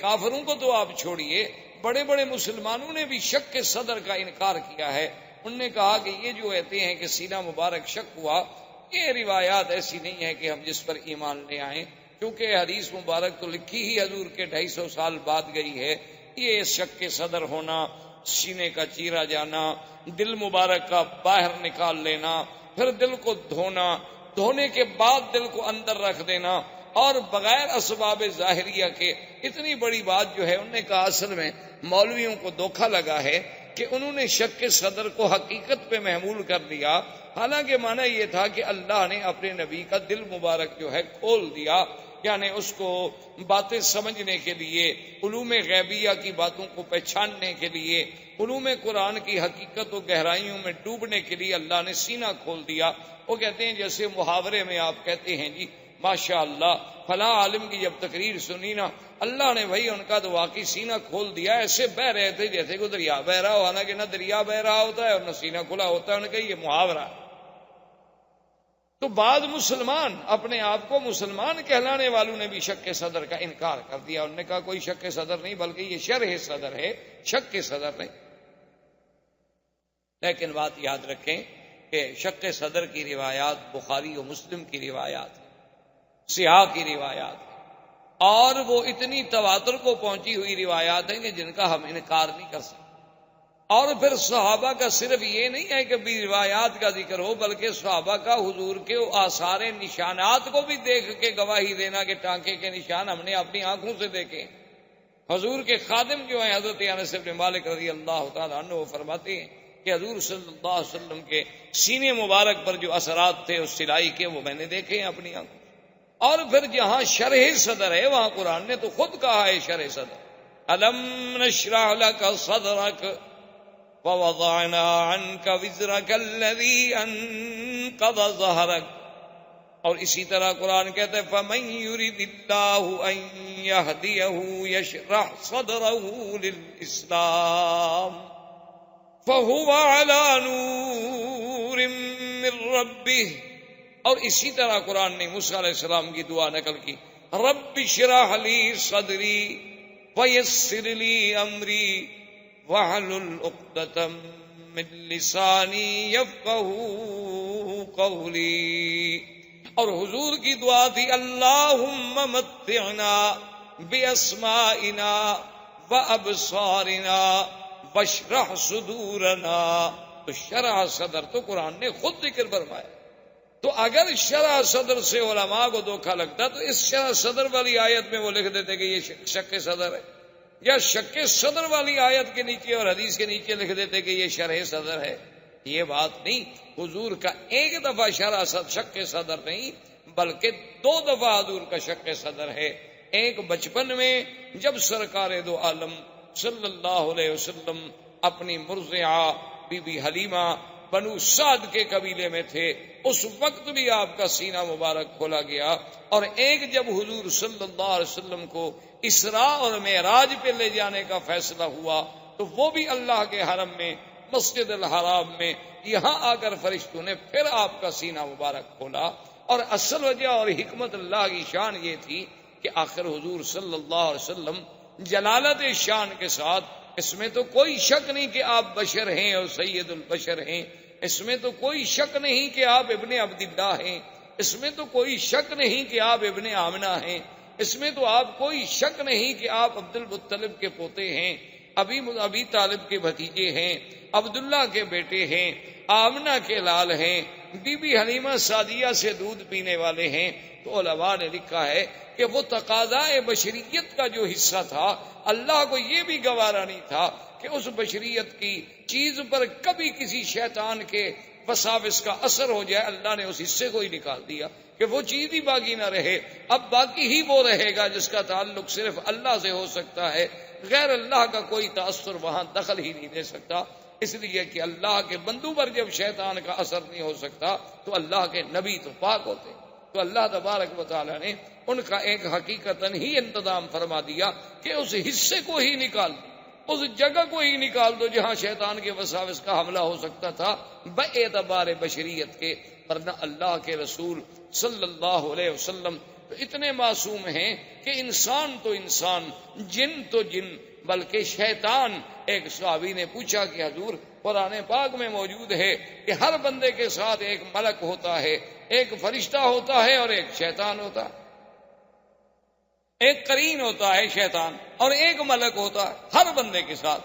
کافروں کو تو آپ چھوڑیے، بڑے بڑے مسلمانوں نے بھی شک کے صدر کا انکار کیا ہے۔ انہوں نے کہا کہ یہ جو کہتے ہیں کہ سینہ مبارک شک ہوا، یہ روایات ایسی نہیں ہے کہ ہم جس پر ایمان لے آئیں، کیونکہ حدیث مبارک تو لکھی ہی حضور کے 250 سال بعد گئی ہے۔ یہ شک کے صدر ہونا، سینے کا چیرا جانا، دل مبارک کا باہر نکال لینا، پھر دل کو دھونا، دھونے کے بعد دل کو اندر رکھ دینا، اور بغیر اسباب ظاہریہ کے، اتنی بڑی بات جو ہے، انہوں نے کہا اصل میں مولویوں کو دھوکہ لگا ہے کہ انہوں نے شک کے صدر کو حقیقت پہ محمول کر دیا، حالانکہ معنی یہ تھا کہ اللہ نے اپنے نبی کا دل مبارک جو ہے کھول دیا، یعنی اس کو باتیں سمجھنے کے لیے، علوم غیبیہ کی باتوں کو پہچاننے کے لیے، علوم قرآن کی حقیقت و گہرائیوں میں ڈوبنے کے لیے اللہ نے سینہ کھول دیا۔ وہ کہتے ہیں جیسے محاورے میں آپ کہتے ہیں جی ماشاء اللہ فلاں عالم کی جب تقریر سنی نا، اللہ نے بھائی ان کا تو واقعی سینہ کھول دیا، ایسے بہ رہے تھے جیسے کہ دریا بہ رہا ہو، حالانکہ نہ دریا بہ رہا ہوتا ہے اور نہ سینہ کھلا ہوتا ہے، انہوں نے کہا یہ محاورہ ہے۔ تو بعض مسلمان اپنے آپ کو مسلمان کہلانے والوں نے بھی شک کے صدر کا انکار کر دیا، انہوں نے کہا کوئی شک کے صدر نہیں، بلکہ یہ شرح صدر ہے، شک کے صدر نہیں۔ لیکن بات یاد رکھیں کہ شک کے صدر کی روایات بخاری و مسلم کی روایات ہیں، صحاح کی روایات ہیں، اور وہ اتنی تواتر کو پہنچی ہوئی روایات ہیں کہ جن کا ہم انکار نہیں کر سکتے۔ اور پھر صحابہ کا صرف یہ نہیں ہے کہ بھی روایات کا ذکر ہو، بلکہ صحابہ کا حضور کے آثار نشانات کو بھی دیکھ کے گواہی دینا کہ ٹانکے کے نشان ہم نے اپنی آنکھوں سے دیکھے۔ حضور کے خادم جو ہیں حضرت انس بن مالک رضی اللہ تعالیٰ عنہ، وہ فرماتے ہیں کہ حضور صلی اللہ علیہ وسلم کے سینے مبارک پر جو اثرات تھے اس سلائی کے، وہ میں نے دیکھے ہیں اپنی آنکھوں۔ اور پھر جہاں شرح صدر ہے وہاں قرآن نے تو خود کہا ہے شرح صدر، الم نشرح لک صدرک ووضعنا عنك وزرك الذي انقض ظهرك، اور اسی طرح قرآن کہتا ہے فمن يرد الله ان يهديه يشرح صدره للاسلام فهو على نور من ربه، اور اسی طرح قرآن نے موسیٰ علیہ السلام کی دعا نقل کی، رب اشرح لي صدري ويسر لي امري وَاحْلُلْ عُقْدَةً مِّن لِّسَانِي يَفْقَهُوا قَوْلِي، اور حضور کی دعا تھی اللہم متعنا بِأَسْمَائِنَا وَأَبْصَارِنَا وَاشْرَحْ صُدُورَنَا۔ تو شرح صدر تو قرآن نے خود ذکر فرمایا۔ تو اگر شرح صدر سے علماء کو دھوکہ لگتا تو اس شرح صدر والی آیت میں وہ لکھ دیتے کہ یہ شک صدر ہے، یا شک صدر والی آیت کے نیچے اور حدیث کے نیچے لکھ دیتے کہ یہ شرح صدر ہے۔ یہ بات نہیں، حضور کا ایک دفعہ شک صدر نہیں بلکہ 2 دفعہ حضور کا شک صدر ہے۔ ایک بچپن میں جب سرکار دو عالم صلی اللہ علیہ وسلم اپنی مرضعہ بی بی حلیمہ بنو سعد کے قبیلے میں تھے، اس وقت بھی آپ کا سینہ مبارک کھولا گیا، اور ایک جب حضور صلی اللہ علیہ وسلم کو اسراء اور معراج پہ لے جانے کا فیصلہ ہوا تو وہ بھی اللہ کے حرم میں مسجد الحرام میں یہاں آ کر فرشتوں نے پھر آپ کا سینہ مبارک کھولا۔ اور اصل وجہ اور حکمت اللہ کی شان یہ تھی کہ آخر حضور صلی اللہ علیہ وسلم جلالت شان کے ساتھ، اس میں تو کوئی شک نہیں کہ آپ بشر ہیں اور سید البشر ہیں، اس میں تو کوئی شک نہیں کہ آپ ابن عبداللہ ہیں، اس میں تو کوئی شک نہیں کہ آپ ابن آمنہ ہیں، اس میں تو آپ کوئی شک نہیں کہ آپ عبد المطلب کے پوتے ہیں، ابی طالب کے بھتیجے ہیں، عبداللہ کے بیٹے ہیں، آمنہ کے لال ہیں، بی بی حلیمہ سعدیہ سے دودھ پینے والے ہیں۔ تو علماء نے لکھا ہے کہ وہ تقاضائے بشریت کا جو حصہ تھا، اللہ کو یہ بھی گوارا نہیں تھا کہ اس بشریت کی چیز پر کبھی کسی شیطان کے وساوس کا اثر ہو جائے۔ اللہ نے اس حصے کو ہی نکال دیا کہ وہ چیز ہی باقی نہ رہے، اب باقی ہی وہ رہے گا جس کا تعلق صرف اللہ سے ہو سکتا ہے، غیر اللہ کا کوئی تاثر وہاں دخل ہی نہیں دے سکتا، اس لیے کہ اللہ کے بندوں پر جب شیطان کا اثر نہیں ہو سکتا تو اللہ کے نبی تو پاک ہوتے۔ تو اللہ تبارک و تعالیٰ نے ان کا ایک حقیقتاً ہی انتظام فرما دیا کہ اس حصے کو ہی نکال دو، اس جگہ کو ہی نکال دو جہاں شیطان کے وساوس کا حملہ ہو سکتا تھا باعتبار بشریت کے۔ ورنہ اللہ کے رسول صلی اللہ علیہ وسلم تو اتنے معصوم ہیں کہ انسان تو انسان، جن تو جن، بلکہ شیطان۔ ایک صحابی نے پوچھا کہ حضور قرآن پاک میں موجود ہے کہ ہر بندے کے ساتھ ایک ملک ہوتا ہے، ایک فرشتہ ہوتا ہے اور ایک شیطان ہوتا ہے، ایک قرین ہوتا ہے شیطان اور ایک ملک ہوتا ہے ہر بندے کے ساتھ،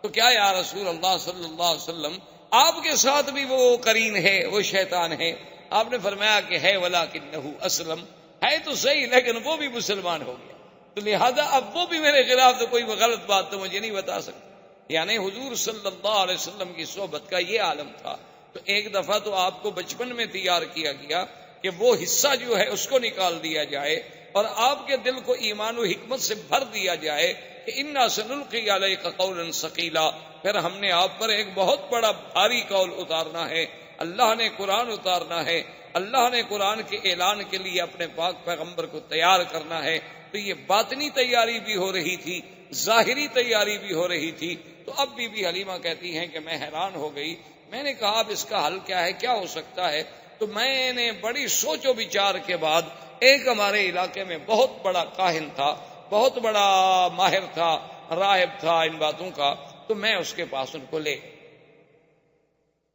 تو کیا یا رسول اللہ صلی اللہ علیہ وسلم آپ کے ساتھ بھی وہ قرین ہے، وہ شیطان ہے؟ آپ نے فرمایا کہ ہے ولکنہ اسلم، ہے تو صحیح لیکن وہ بھی مسلمان ہو گیا، تو لہذا اب وہ بھی میرے خلاف تو کوئی غلط بات تو مجھے نہیں بتا سکتا۔ یعنی حضور صلی اللہ علیہ وسلم کی صحبت کا یہ عالم تھا۔ تو ایک دفعہ تو آپ کو بچپن میں تیار کیا گیا کہ وہ حصہ جو ہے اس کو نکال دیا جائے اور آپ کے دل کو ایمان و حکمت سے بھر دیا جائے کہ انا سنلقی علیک قولا ثقیلا، پھر ہم نے آپ پر ایک بہت بڑا بھاری قول اتارنا ہے، اللہ نے قرآن اتارنا ہے، اللہ نے قرآن کے اعلان کے لیے اپنے پاک پیغمبر کو تیار کرنا ہے۔ تو یہ باطنی تیاری بھی ہو رہی تھی، ظاہری تیاری بھی ہو رحی تھی۔ تو اب بی بی حلیمہ کہتی ہیں کہ میں حیران ہو گئی، میں نے کہا اب اس کا حل کیا ہے، کیا ہو سکتا ہے؟ تو میں نے بڑی سوچ و بچار کے بعد، ایک ہمارے علاقے میں بہت بڑا کاہن تھا، بہت بڑا ماہر تھا، راہب تھا ان باتوں کا، تو میں اس کے پاس ان کو لے گئی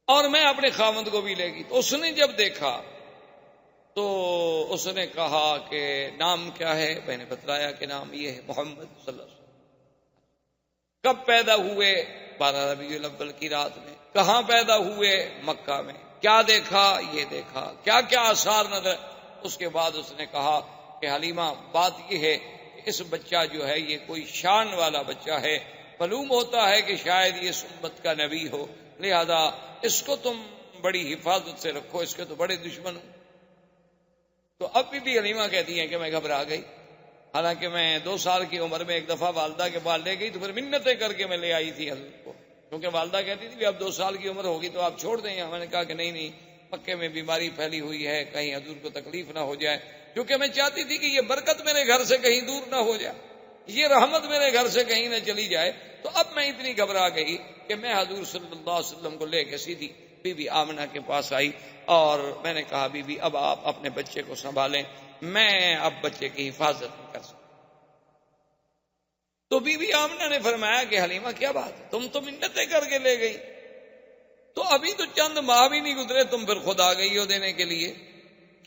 اور میں اپنے خاوند کو بھی لے گئی۔ تو اس نے جب دیکھا تو اس نے کہا کہ نام کیا ہے؟ میں نے بتلایا کہ نام یہ ہے محمد صلی اللہ علیہ وسلم۔ کب پیدا ہوئے؟ 12 ربیع الاول کی رات میں۔ کہاں پیدا ہوئے؟ مکہ میں۔ کیا دیکھا؟ یہ دیکھا۔ کیا کیا آثار نظر؟ اس کے بعد اس نے کہا کہ حلیمہ بات یہ ہے کہ اس بچہ جو ہے یہ کوئی شان والا بچہ ہے، معلوم ہوتا ہے کہ شاید یہ امت کا نبی ہو، لہذا اس کو تم بڑی حفاظت سے رکھو، اس کے تو بڑے دشمن ہو۔ تو اب بھی حلیمہ کہتی ہیں کہ میں گھبرا گئی، حالانکہ میں 2 سال کی عمر میں ایک دفعہ والدہ کے پاس لے گئی تو پھر منتیں کر کے میں لے آئی تھی حضرت کو، کیونکہ والدہ کہتی تھی اب 2 سال کی عمر ہوگی تو آپ چھوڑ دیں۔ میں نے کہا کہ نہیں، مکے میں بیماری پھیلی ہوئی ہے، کہیں حضور کو تکلیف نہ ہو جائے، کیونکہ میں چاہتی تھی کہ یہ برکت میرے گھر سے کہیں دور نہ ہو جائے، یہ رحمت میرے گھر سے کہیں نہ چلی جائے۔ تو اب میں اتنی گھبرا گئی کہ میں حضور صلی اللہ علیہ وسلم کو لے کے سیدھی بی بی آمنہ کے پاس آئی اور میں نے کہا بی بی اب آپ اپنے بچے کو سنبھالیں، میں اب بچے کی حفاظت نہیں کر سکتا۔ تو بی بی آمنہ نے فرمایا کہ حلیمہ کیا بات ہے، تم تو منتیں کر کے لے گئی، تو ابھی تو چند ماہ بھی نہیں گزرے تم پھر خود آ گئی ہو دینے کے لیے،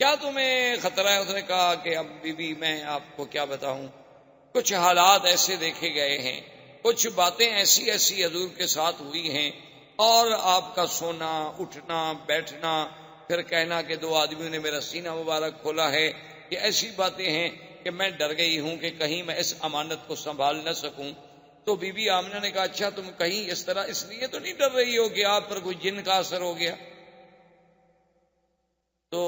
کیا تمہیں خطرہ ہے؟ اس نے کہا کہ اب بی بی میں آپ کو کیا بتاؤں، کچھ حالات ایسے دیکھے گئے ہیں، کچھ باتیں ایسی ایسی حضور کے ساتھ ہوئی ہیں، اور آپ کا سونا اٹھنا بیٹھنا، پھر کہنا کہ 2 آدمیوں نے میرا سینہ مبارک کھولا ہے، یہ ایسی باتیں ہیں کہ میں ڈر گئی ہوں کہ کہیں میں اس امانت کو سنبھال نہ سکوں۔ تو بی بی آمنہ نے کہا اچھا تم کہیں اس طرح اس لیے تو نہیں ڈر رہی ہو کہ آپ پر کوئی جن کا اثر ہو گیا؟ تو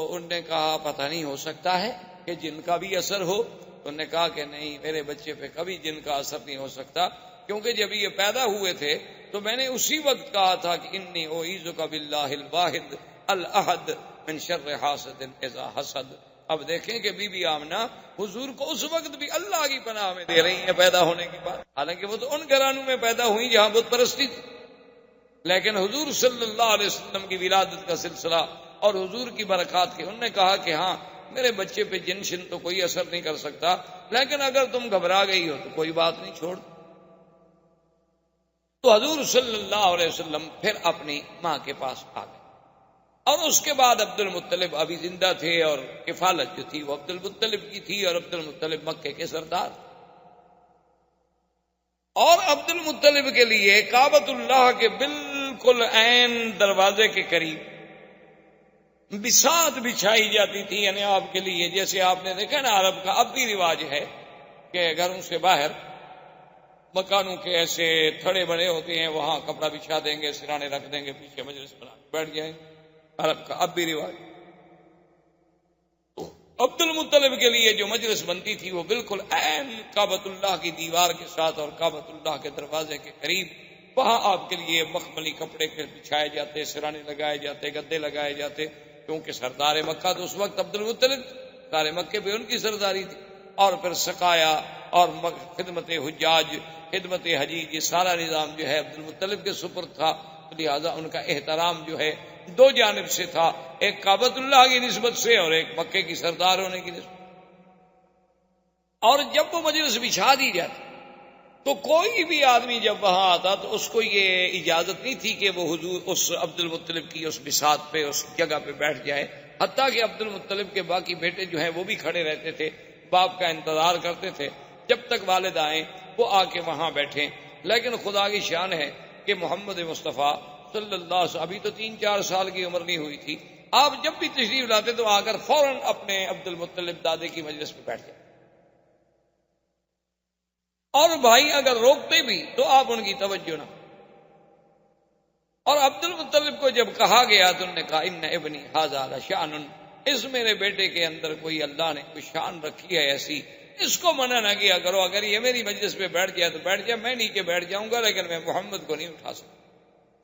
انہوں نے کہا پتہ نہیں، ہو سکتا ہے کہ جن کا بھی اثر ہو۔ انہوں نے کہا کہ نہیں، میرے بچے پہ کبھی جن کا اثر نہیں ہو سکتا، کیونکہ جب یہ پیدا ہوئے تھے تو میں نے اسی وقت کہا تھا کہ انی اعوذ باللہ الواحد الاحد من شر حاسد اذا حسد۔ اب دیکھیں کہ بی بی آمنہ حضور کو اس وقت بھی اللہ کی پناہ میں دے رہی ہیں پیدا ہونے کی بات، حالانکہ وہ تو ان گھرانوں میں پیدا ہوئی جہاں بت پرستی تھی، لیکن حضور صلی اللہ علیہ وسلم کی ولادت کا سلسلہ اور حضور کی برکات کے، انہوں نے کہا کہ ہاں میرے بچے پہ جن شن تو کوئی اثر نہیں کر سکتا، لیکن اگر تم گھبرا گئی ہو تو کوئی بات نہیں، چھوڑ۔ تو حضور صلی اللہ علیہ وسلم پھر اپنی ماں کے پاس آ گئے، اور اس کے بعد عبد المطلب ابھی زندہ تھے، اور کفالت جو تھی وہ عبد المطلب کی تھی، اور عبد المطلب مکے کے سردار، اور عبد المطلب کے لیے کعبۃ اللہ کے بالکل عین دروازے کے قریب بساط بچھائی جاتی تھی، یعنی آپ کے لیے جیسے آپ نے دیکھا نا عرب کا اب بھی رواج ہے کہ گھروں سے باہر مکانوں کے ایسے تھڑے بڑے ہوتے ہیں، وہاں کپڑا بچھا دیں گے، سرانے رکھ دیں گے، پیچھے مجلس بنا بیٹھ جائیں، عرب کا اب بھی رواج۔ تو عبد المطلب کے لیے جو مجلس بنتی تھی وہ بالکل عین کعبۃ اللہ کی دیوار کے ساتھ اور کعبۃ اللہ کے دروازے کے قریب، وہاں آپ کے لیے مخملی کپڑے کے بچھائے جاتے، سرانے لگائے جاتے، گدے لگائے جاتے، کیونکہ سردار مکہ تو اس وقت عبد المطلب، سارے مکے پہ ان کی سرداری تھی، اور پھر سقایا اور خدمت حجاج، خدمت حجیج، یہ سارا نظام جو ہے عبد المطلب کے سپرد تھا، لہذا ان کا احترام جو ہے دو جانب سے تھا، ایک کعبۃ اللہ کی نسبت سے اور ایک مکے کی سردار ہونے کی نسبت۔ اور جب وہ مجلس بچھا دی جاتی تو کوئی بھی آدمی جب وہاں آتا تو اس کو یہ اجازت نہیں تھی کہ وہ حضور اس عبد المطلب کی اس بساط پہ، اس جگہ پہ بیٹھ جائے، حتیٰ کہ عبد المطلب کے باقی بیٹے جو ہیں وہ بھی کھڑے رہتے تھے، باپ کا انتظار کرتے تھے جب تک والد آئیں وہ آ کے وہاں بیٹھیں۔ لیکن خدا کی شان ہے کہ محمد مصطفیٰ صلی اللہ علیہ وسلم ابھی تو 3-4 سال کی عمر نہیں ہوئی تھی، آپ جب بھی تشریف لاتے تو آ کر فوراً اپنے عبد المطلب دادے کی مجلس پہ بیٹھ جائیں، اور بھائی اگر روکتے بھی تو آپ ان کی توجہ نہ۔ اور عبد المطلب کو جب کہا گیا تو انہوں نے کہا ان ابنی ھذا لشأن، اس میرے بیٹے کے اندر کوئی اللہ نے کوئی شان رکھی ہے ایسی، اس کو منع نہ کیا کرو، اگر یہ میری مجلس پہ بیٹھ جائے تو بیٹھ جائے، میں نیچے بیٹھ جاؤں گا، لیکن میں محمد کو نہیں اٹھا سکتا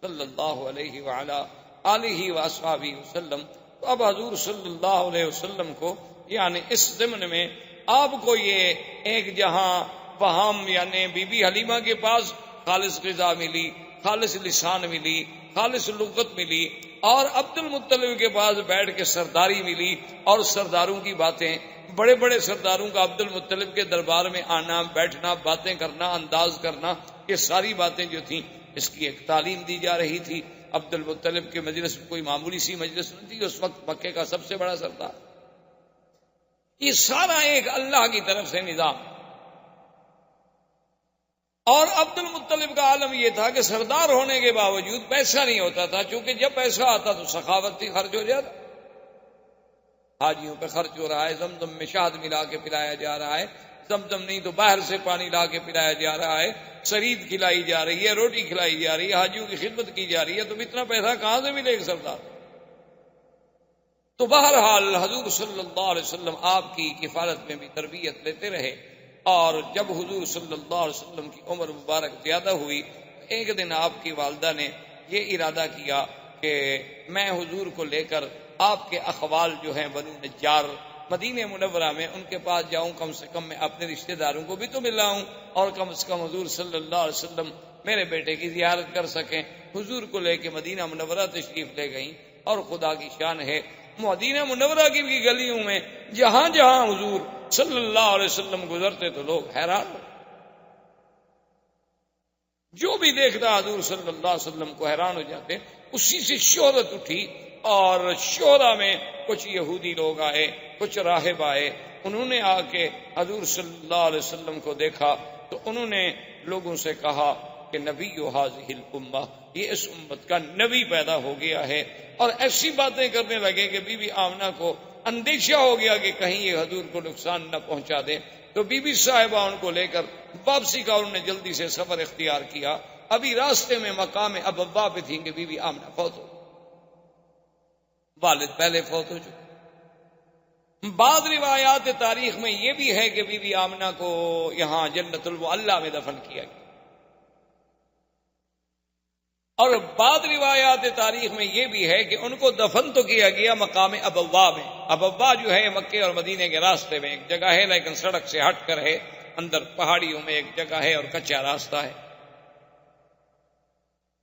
صلی اللہ علیہ وعلا آلہ واصحابہ وسلم۔ تو اب حضور صلی اللہ علیہ وسلم کو یعنی اس ضمن میں آپ کو یہ ایک جہاں وہاں یعنی بی بی حلیمہ کے پاس خالص غذا ملی، خالص لسان ملی، خالص لغت ملی، اور عبد المطلب کے پاس بیٹھ کے سرداری ملی، اور سرداروں کی باتیں، بڑے بڑے سرداروں کا عبد المطلب کے دربار میں آنا، بیٹھنا، باتیں کرنا، انداز کرنا، یہ ساری باتیں جو تھیں اس کی ایک تعلیم دی جا رہی تھی۔ عبد المطلب کے مجلس کوئی معمولی سی مجلس نہیں تھی، اس وقت مکے کا سب سے بڑا سردار۔ یہ سارا ایک اللہ کی طرف سے نظام۔ اور عبد المطلب کا عالم یہ تھا کہ سردار ہونے کے باوجود پیسہ نہیں ہوتا تھا، چونکہ جب پیسہ آتا تو سخاوت تھی، خرچ ہو جاتا، حاجیوں پہ خرچ ہو رہا ہے، زمزم میں شہد ملا کے پلایا جا رہا ہے، زمزم نہیں تو باہر سے پانی لا کے پلایا جا رہا ہے، سرید کھلائی جا رہی ہے، روٹی کھلائی جا رہی ہے، حاجیوں کی خدمت کی جا رہی ہے، تو اتنا پیسہ کہاں سے ملے گا سردار؟ تو بہرحال حضور صلی اللہ علیہ وسلم آپ کی کفالت میں بھی تربیت لیتے رہے، اور جب حضور صلی اللہ علیہ وسلم کی عمر مبارک زیادہ ہوئی، ایک دن آپ کی والدہ نے یہ ارادہ کیا کہ میں حضور کو لے کر آپ کے اخوال جو ہیں بنو نجار مدینہ منورہ میں ان کے پاس جاؤں، کم سے کم میں اپنے رشتہ داروں کو بھی تو ملاؤں، اور کم سے کم حضور صلی اللہ علیہ وسلم میرے بیٹے کی زیارت کر سکیں۔ حضور کو لے کے مدینہ منورہ تشریف لے گئیں، اور خدا کی شان ہے مدینہ منورہ کی بھی گلیوں میں جہاں جہاں حضور صلی اللہ علیہ وسلم گزرتے تو لوگ حیران ہو، جو بھی دیکھتا حضور صلی اللہ علیہ وسلم کو حیران ہو جاتے۔ اسی سے شہرت اٹھی، اور شہرا میں کچھ یہودی لوگ آئے، کچھ راہب آئے، انہوں نے آ کے حضور صلی اللہ علیہ وسلم کو دیکھا تو انہوں نے لوگوں سے کہا کہ نبی ھذہ الامہ، یہ اس امت کا نبی پیدا ہو گیا ہے، اور ایسی باتیں کرنے لگے کہ بی بی آمنہ کو اندیشہ ہو گیا کہ کہیں یہ حضور کو نقصان نہ پہنچا دے، تو بی بی صاحبہ ان کو لے کر واپسی کا انہوں نے جلدی سے سفر اختیار کیا۔ ابھی راستے میں مقام ابوا پہ تھیں کہ بی بی آمنہ فوت ہو، والد پہلے فوت ہو چکے۔ بعض روایات تاریخ میں یہ بھی ہے کہ بی بی آمنہ کو یہاں جنت المعلیٰ میں دفن کیا گیا، اور بعض روایات تاریخ میں یہ بھی ہے کہ ان کو دفن تو کیا گیا مقام ابوا میں۔ ابوا جو ہے مکے اور مدینے کے راستے میں ایک جگہ ہے، لیکن سڑک سے ہٹ کر ہے، اندر پہاڑیوں میں ایک جگہ ہے اور کچا راستہ ہے۔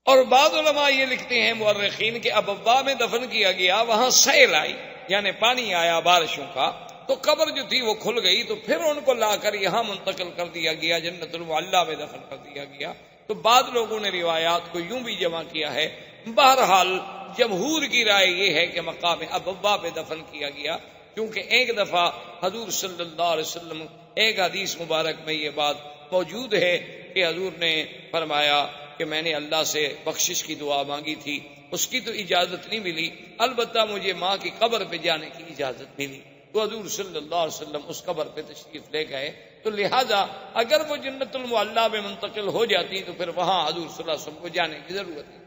اور بعض علماء یہ لکھتے ہیں مورخین کہ ابوا میں دفن کیا گیا، وہاں سیل آئی، یعنی پانی آیا بارشوں کا، تو قبر جو تھی وہ کھل گئی، تو پھر ان کو لا کر یہاں منتقل کر دیا گیا، جنت المعلیٰ میں دفن کر دیا گیا۔ تو بعض لوگوں نے روایات کو یوں بھی جمع کیا ہے، بہرحال جمہور کی رائے یہ ہے کہ مقام ابوا پہ دفن کیا گیا، کیونکہ ایک دفعہ حضور صلی اللہ علیہ وسلم، ایک حدیث مبارک میں یہ بات موجود ہے کہ حضور نے فرمایا کہ میں نے اللہ سے بخشش کی دعا مانگی تھی، اس کی تو اجازت نہیں ملی، البتہ مجھے ماں کی قبر پہ جانے کی اجازت ملی، تو حضور صلی اللہ علیہ وسلم اس قبر پہ تشریف لے گئے۔ تو لہذا اگر وہ جنت المعلیٰ میں منتقل ہو جاتی تو پھر وہاں حضور صلی اللہ علیہ وسلم کو جانے کی ضرورت نہیں۔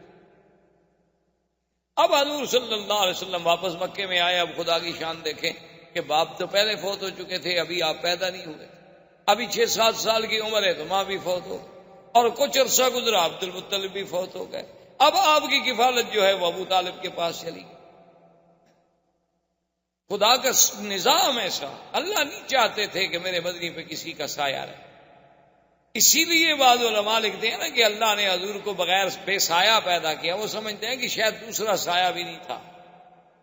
اب حضور صلی اللہ علیہ وسلم واپس مکے میں آئے۔ اب خدا کی شان دیکھیں کہ باپ تو پہلے فوت ہو چکے تھے، ابھی آپ پیدا نہیں ہوئے، ابھی 6-7 سال کی عمر ہے تو ماں بھی فوت ہو، اور کچھ عرصہ گزرا عبد المطلب بھی فوت ہو گئے۔ اب آپ کی کفالت جو ہے وہ ابو طالب کے پاس چلی گئی۔ خدا کا نظام ایسا، اللہ نہیں چاہتے تھے کہ میرے بدنی پہ کسی کا سایہ رہے، اسی لیے بعض علماء لکھتے ہیں نا کہ اللہ نے حضور کو بغیر بے سایہ پیدا کیا، وہ سمجھتے ہیں کہ شاید دوسرا سایہ بھی نہیں تھا۔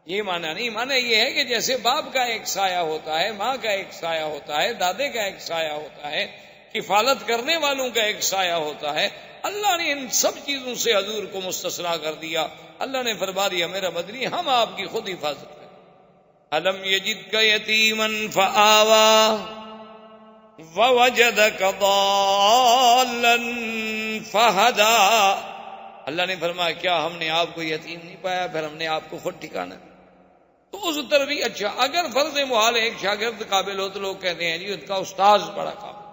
یہ معنی نہیں، معنی یہ ہے کہ جیسے باپ کا ایک سایہ ہوتا ہے، ماں کا ایک سایہ ہوتا ہے، دادے کا ایک سایہ ہوتا ہے، کفالت کرنے والوں کا ایک سایہ ہوتا ہے، اللہ نے ان سب چیزوں سے حضور کو مستثنیٰ کر دیا۔ اللہ نے فرما دیا میرا بدنی ہم آپ کی خود حفاظت کریں۔ الم یجدک یتیما فآوی ووجدک ضالا فہدی۔ اللہ نے فرمایا کیا ہم نے آپ کو یتیم نہیں پایا، پھر ہم نے آپ کو خود ٹھکانا۔ تو اس طرح بھی اچھا، اگر فرض محال ایک شاگرد قابل ہو تو لوگ کہتے ہیں جی ان کا استاذ بڑا قابل،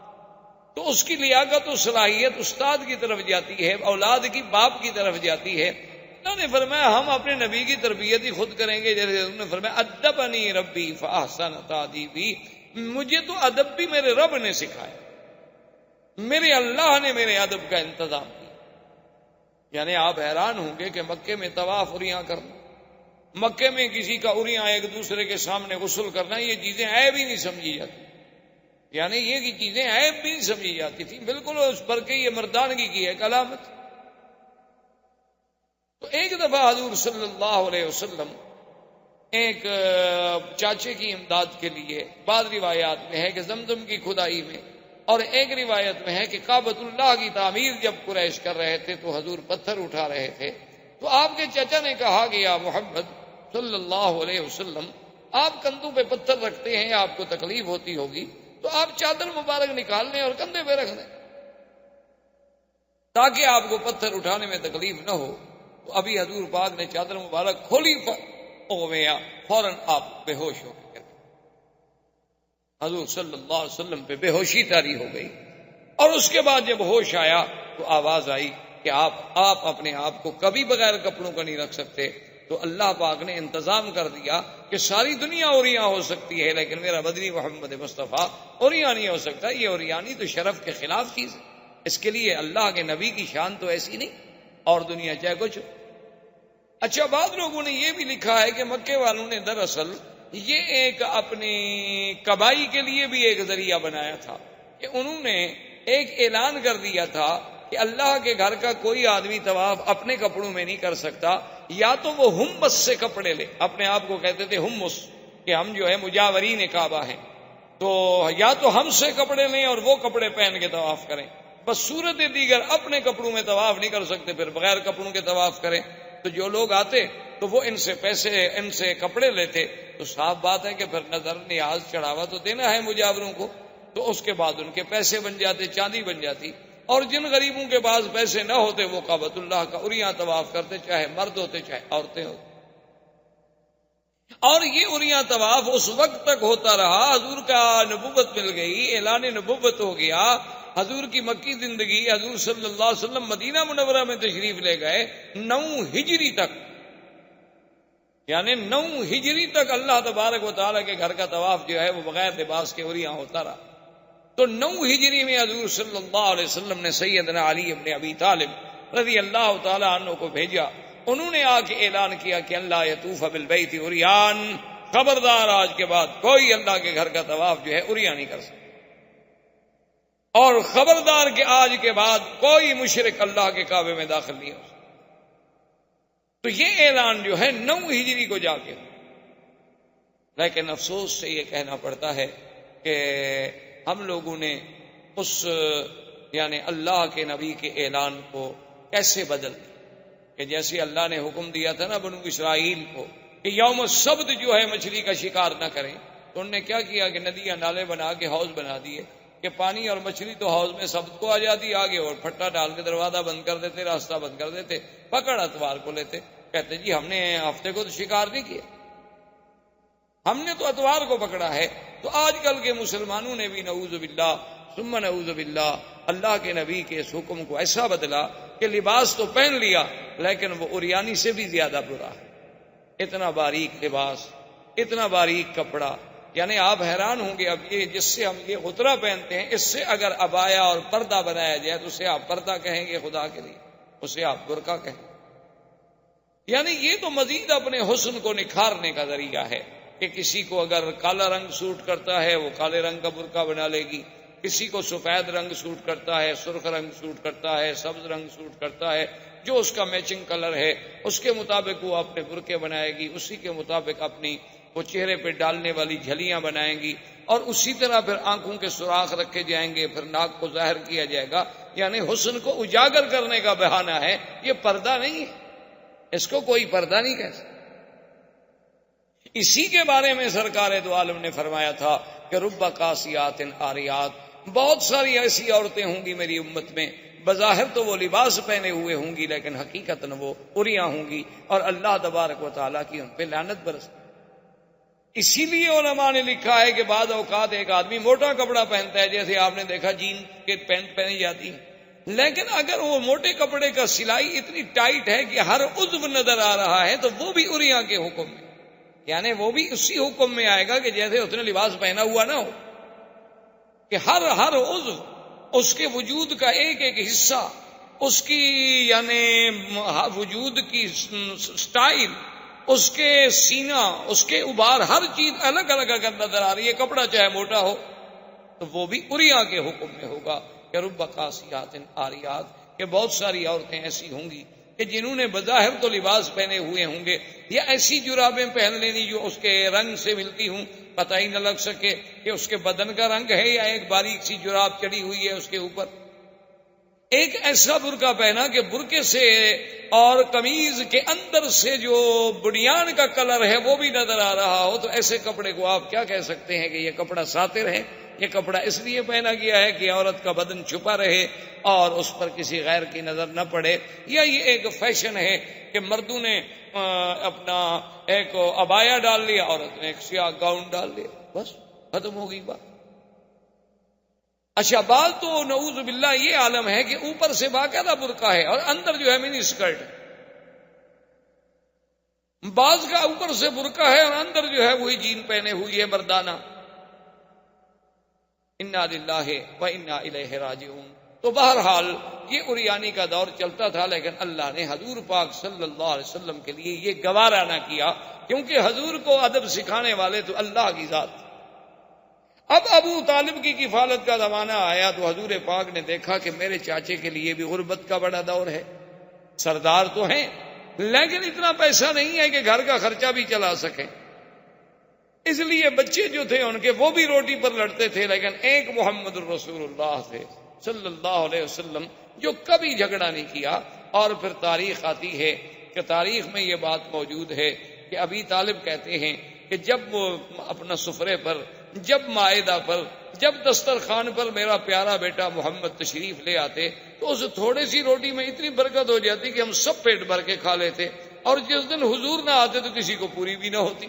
تو اس کی لیاقت و صلاحیت استاد کی طرف جاتی ہے، اولاد کی باپ کی طرف جاتی ہے۔ اللہ نے فرمایا ہم اپنے نبی کی تربیت ہی خود کریں گے، جیسے انہوں نے فرمایا ادبنی ربی فاحسن تادیبی، مجھے تو ادب بھی میرے رب نے سکھایا، میرے اللہ نے میرے ادب کا انتظام کیا۔ یعنی آپ حیران ہوں گے کہ مکے میں طواف اریاں کرنا، مکے میں کسی کا اریاں ایک دوسرے کے سامنے غسل کرنا، یہ چیزیں عیب ہی نہیں سمجھی جاتی، یعنی یہ کی چیزیں عیب بھی نہیں سمجھی جاتی تھی، بالکل اس پر کہ یہ مردانگی کی ایک علامت۔ تو ایک دفعہ حضور صلی اللہ علیہ وسلم ایک چاچے کی امداد کے لیے، بعض روایات میں ہے کہ زمزم کی کھدائی میں، اور ایک روایت میں ہے کہ کعبۃ اللہ کی تعمیر جب قریش کر رہے تھے تو حضور پتھر اٹھا رہے تھے، تو آپ کے چچا نے کہا کہ یا محمد صلی اللہ علیہ وسلم آپ کندھوں پہ پتھر رکھتے ہیں، آپ کو تکلیف ہوتی ہوگی، تو آپ چادر مبارک نکال لیں اور کندھے پہ رکھ دیں تاکہ آپ کو پتھر اٹھانے میں تکلیف نہ ہو۔ تو ابھی حضور پاک نے چادر مبارک کھولی، فوراً آپ بے ہوش ہو گئے، حضور صلی اللہ علیہ وسلم پہ بے ہوشی طاری ہو گئی، اور اس کے بعد جب ہوش آیا تو آواز آئی کہ آپ اپنے آپ کو کبھی بغیر کپڑوں کا نہیں رکھ سکتے۔ تو اللہ پاک نے انتظام کر دیا کہ ساری دنیا اوریاں ہو سکتی ہے لیکن میرا بدنی محمد مصطفیٰ اوریاں نہیں ہو سکتا، یہ اوریانی تو شرف کے خلاف چیز ہے، اس کے لیے اللہ کے نبی کی شان تو ایسی نہیں، اور دنیا چاہے کچھ۔ اچھا، بعض لوگوں نے یہ بھی لکھا ہے کہ مکے والوں نے دراصل یہ ایک اپنی کبائی کے لیے بھی ایک ذریعہ بنایا تھا کہ انہوں نے ایک اعلان کر دیا تھا کہ اللہ کے گھر کا کوئی آدمی طواف اپنے کپڑوں میں نہیں کر سکتا، یا تو وہ ہمس سے کپڑے لے، اپنے آپ کو کہتے تھے ہمس کہ ہم جو ہے مجاورین کعبہ ہیں، تو یا تو ہم سے کپڑے لیں اور وہ کپڑے پہن کے طواف کریں، بس صورت دیگر اپنے کپڑوں میں طواف نہیں کر سکتے، پھر بغیر کپڑوں کے طواف کریں۔ تو جو لوگ آتے تو وہ ان سے پیسے، ان سے کپڑے لیتے، تو صاف بات ہے کہ پھر نظر نیاز چڑھاوا تو دینا ہے مجاوروں کو، تو اس کے بعد ان کے پیسے بن جاتے، چاندی بن جاتی، اور جن غریبوں کے پاس پیسے نہ ہوتے وہ کعبۃ اللہ کا اریاں طواف کرتے، چاہے مرد ہوتے چاہے عورتیں ہوتے۔ اور یہ اریاں طواف اس وقت تک ہوتا رہا، حضور کا نبوت مل گئی، اعلان نبوت ہو گیا، حضور کی مکی زندگی، حضور صلی اللہ علیہ وسلم مدینہ منورہ میں تشریف لے گئے 9 ہجری تک، یعنی 9 ہجری تک اللہ تبارک و تعالیٰ کے گھر کا طواف جو ہے وہ بغیر لباس کے اریاں ہوتا رہا۔ تو 9 ہجری میں حضور صلی اللہ علیہ وسلم نے سیدنا علی ابن ابی طالب رضی اللہ تعالیٰ عنہ کو بھیجا، انہوں نے آ کے اعلان کیا کہ اللہ یطوف بالبیت عریان، خبردار آج کے بعد کوئی اللہ کے گھر کا طواف جو ہے اریاں نہیں کر سکتا، اور خبردار کہ آج کے بعد کوئی مشرک اللہ کے کعبے میں داخل نہیں ہو سکتا۔ تو یہ اعلان جو ہے 9 ہجری کو جا کے، لیکن افسوس سے یہ کہنا پڑتا ہے کہ ہم لوگوں نے اس یعنی اللہ کے نبی کے اعلان کو کیسے بدل دیا کہ جیسے اللہ نے حکم دیا تھا نا بنو اسرائیل کو کہ یوم السبت جو ہے مچھلی کا شکار نہ کریں، تو انہوں نے کیا کیا کہ ندیاں نالے بنا کے حوض بنا دیے کہ پانی اور مچھلی تو حوض میں سبت کو آ جاتی آگے، اور پھٹا ڈال کے دروازہ بند کر دیتے، راستہ بند کر دیتے، پکڑ اتوار کو لیتے، کہتے جی ہم نے ہفتے کو تو شکار نہیں کیا، ہم نے تو اتوار کو پکڑا ہے۔ تو آج کل کے مسلمانوں نے بھی نعوذ باللہ ثم نعوذ باللہ اللہ کے نبی کے اس حکم کو ایسا بدلا کہ لباس تو پہن لیا لیکن وہ عریانی سے بھی زیادہ برا ہے۔ اتنا باریک لباس، اتنا باریک کپڑا، یعنی آپ حیران ہوں گے، اب یہ جس سے ہم یہ غترہ پہنتے ہیں اس سے اگر عبایا اور پردہ بنایا جائے تو اسے آپ پردہ کہیں گے خدا کے لیے، اسے آپ برقع کہیں گے۔ یعنی یہ تو مزید اپنے حسن کو نکھارنے کا ذریعہ ہے کہ کسی کو اگر کالا رنگ سوٹ کرتا ہے وہ کالے رنگ کا برقع بنا لے گی، کسی کو سفید رنگ سوٹ کرتا ہے، سرخ رنگ سوٹ کرتا ہے، سبز رنگ سوٹ کرتا ہے، جو اس کا میچنگ کلر ہے اس کے مطابق وہ اپنے برقعے بنائے گی، اسی کے مطابق اپنی وہ چہرے پہ ڈالنے والی جھلیاں بنائیں گی، اور اسی طرح پھر آنکھوں کے سوراخ رکھے جائیں گے، پھر ناک کو ظاہر کیا جائے گا۔ یعنی حسن کو اجاگر کرنے کا بہانہ ہے، یہ پردہ نہیں ہے، اس کو کوئی پردہ نہیں کہہ سکتا۔ اسی کے بارے میں سرکار دو عالم نے فرمایا تھا کہ رب کاسیات عاریات، بہت ساری ایسی عورتیں ہوں گی میری امت میں، بظاہر تو وہ لباس پہنے ہوئے ہوں گی لیکن حقیقتاً وہ عریاں ہوں گی، اور اللہ تبارک و تعالیٰ کی ان پہ لعنت برس۔ اسی لیے علماء نے لکھا ہے کہ بعض اوقات ایک آدمی موٹا کپڑا پہنتا ہے، جیسے آپ نے دیکھا جین کے پینٹ پہنی جاتی ہے، لیکن اگر وہ موٹے کپڑے کا سلائی اتنی ٹائٹ ہے کہ ہر عضو نظر آ رہا ہے تو وہ بھی عریاں کے حکم میں، یعنی وہ بھی اسی حکم میں آئے گا کہ جیسے اس نے لباس پہنا ہوا نہ ہو، کہ ہر عضو، اس کے وجود کا ایک ایک حصہ، اس کی یعنی وجود کی سٹائل، اس کے سینہ، اس کے ابھار، ہر چیز الگ الگ اگر نظر آ رہی ہے، کپڑا چاہے موٹا ہو تو وہ بھی عریاں کے حکم میں ہوگا کہ رب کاسیات عاریات، کہ بہت ساری عورتیں ایسی ہوں گی کہ جنہوں نے بظاہر تو لباس پہنے ہوئے ہوں گے، یا ایسی جرابیں پہن لینی جو اس کے رنگ سے ملتی ہوں، پتہ ہی نہ لگ سکے کہ اس کے بدن کا رنگ ہے یا ایک باریک سی جراب چڑھی ہوئی ہے اس کے اوپر، ایک ایسا برقع پہنا کہ برقعے سے اور قمیض کے اندر سے جو بنیان کا کلر ہے وہ بھی نظر آ رہا ہو، تو ایسے کپڑے کو آپ کیا کہہ سکتے ہیں کہ یہ کپڑا ساتر ہے؟ یہ کپڑا اس لیے پہنا گیا ہے کہ عورت کا بدن چھپا رہے اور اس پر کسی غیر کی نظر نہ پڑے، یا یہ ایک فیشن ہے کہ مردوں نے اپنا ایک عبایا ڈال لیا، عورت نے ایک سیاہ گاؤن ڈال لیا، بس ختم ہو گئی بات۔ اچھا، بعض تو نعوذ باللہ یہ عالم ہے کہ اوپر سے باقاعدہ برقع ہے اور اندر جو ہے منی اسکرٹ ہے، بعض کا اوپر سے برقع ہے اور اندر جو ہے وہی جین پہنے ہوئی ہے مردانہ۔ انا للہ و انا الیہ راجعون۔ تو بہرحال یہ عریانی کا دور چلتا تھا، لیکن اللہ نے حضور پاک صلی اللہ علیہ وسلم کے لیے یہ گوارا نہ کیا، کیونکہ حضور کو ادب سکھانے والے تو اللہ کی ذات۔ اب ابو طالب کی کفالت کا زمانہ آیا تو حضور پاک نے دیکھا کہ میرے چاچے کے لیے بھی غربت کا بڑا دور ہے، سردار تو ہیں لیکن اتنا پیسہ نہیں ہے کہ گھر کا خرچہ بھی چلا سکیں، اس لیے بچے جو تھے ان کے وہ بھی روٹی پر لڑتے تھے، لیکن ایک محمد الرسول اللہ تھے صلی اللہ علیہ وسلم جو کبھی جھگڑا نہیں کیا۔ اور پھر تاریخ آتی ہے کہ تاریخ میں یہ بات موجود ہے کہ ابی طالب کہتے ہیں کہ جب وہ اپنا سفرے پر، جب مائدہ پر، جب دسترخوان پر میرا پیارا بیٹا محمد تشریف لے آتے تو اس تھوڑی سی روٹی میں اتنی برکت ہو جاتی کہ ہم سب پیٹ بھر کے کھا لیتے، اور جس دن حضور نہ آتے تو کسی کو پوری بھی نہ ہوتی۔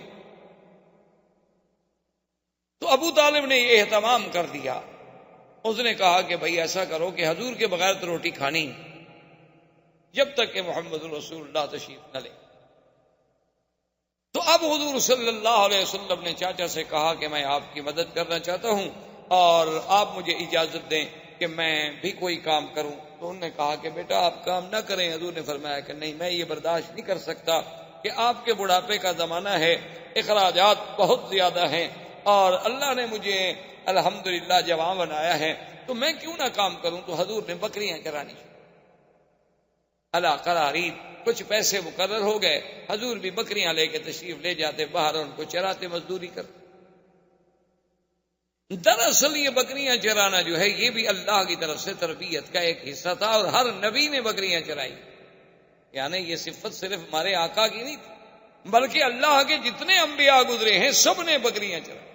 تو ابو طالب نے یہ اہتمام کر دیا، اس نے کہا کہ بھائی ایسا کرو کہ حضور کے بغیر تو روٹی کھانی جب تک کہ محمد رسول اللہ تشریف نہ لے۔ تو اب حضور صلی اللہ علیہ وسلم نے چاچا سے کہا کہ میں آپ کی مدد کرنا چاہتا ہوں اور آپ مجھے اجازت دیں کہ میں بھی کوئی کام کروں۔ تو انہوں نے کہا کہ بیٹا آپ کام نہ کریں۔ حضور نے فرمایا کہ نہیں، میں یہ برداشت نہیں کر سکتا کہ آپ کے بڑھاپے کا زمانہ ہے، اخراجات بہت زیادہ ہیں، اور اللہ نے مجھے الحمدللہ جوان بنایا ہے، تو میں کیوں نہ کام کروں۔ تو حضور نے بکریاں چرانی الا قرارید کچھ پیسے مقرر ہو گئے، حضور بھی بکریاں لے کے تشریف لے جاتے باہر، ان کو چراتے، مزدوری کرتے۔ دراصل یہ بکریاں چرانا جو ہے یہ بھی اللہ کی طرف سے تربیت کا ایک حصہ تھا، اور ہر نبی نے بکریاں چرائی، یعنی یہ صفت صرف ہمارے آقا کی نہیں تھی، بلکہ اللہ کے جتنے انبیاء گزرے ہیں سب نے بکریاں چرائی۔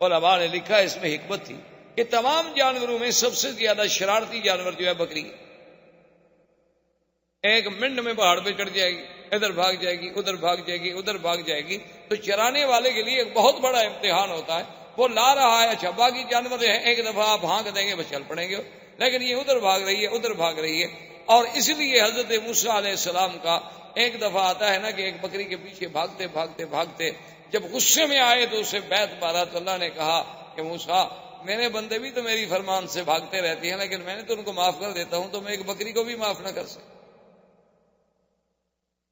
علماء نے لکھا اس میں حکمت تھی کہ تمام جانوروں میں سب سے زیادہ شرارتی جانور جو ہے بکری ہے۔ ایک منٹ میں پہاڑ پہ چڑھ جائے گی، ادھر بھاگ جائے گی، ادھر بھاگ جائے گی، ادھر بھاگ جائے گی، تو چرانے والے کے لیے ایک بہت بڑا امتحان ہوتا ہے۔ وہ لا رہا ہے، اچھا باقی جانور ہیں ایک دفعہ آپ ہانک دیں گے بس چل پڑیں گے، لیکن یہ ادھر بھاگ رہی ہے، ادھر بھاگ رہی ہے۔ اور اس لیے حضرت موسیٰ علیہ السلام کا ایک دفعہ آتا ہے نا کہ ایک بکری کے پیچھے بھاگتے بھاگتے بھاگتے جب غصے میں آئے تو اسے بیت مارا، تو اللہ نے کہا کہ موسیٰ میرے بندے بھی تو میری فرمان سے بھاگتے رہتی ہیں، لیکن میں نے تو ان کو معاف کر دیتا ہوں، تو میں ایک بکری کو بھی معاف نہ کر سکتا؟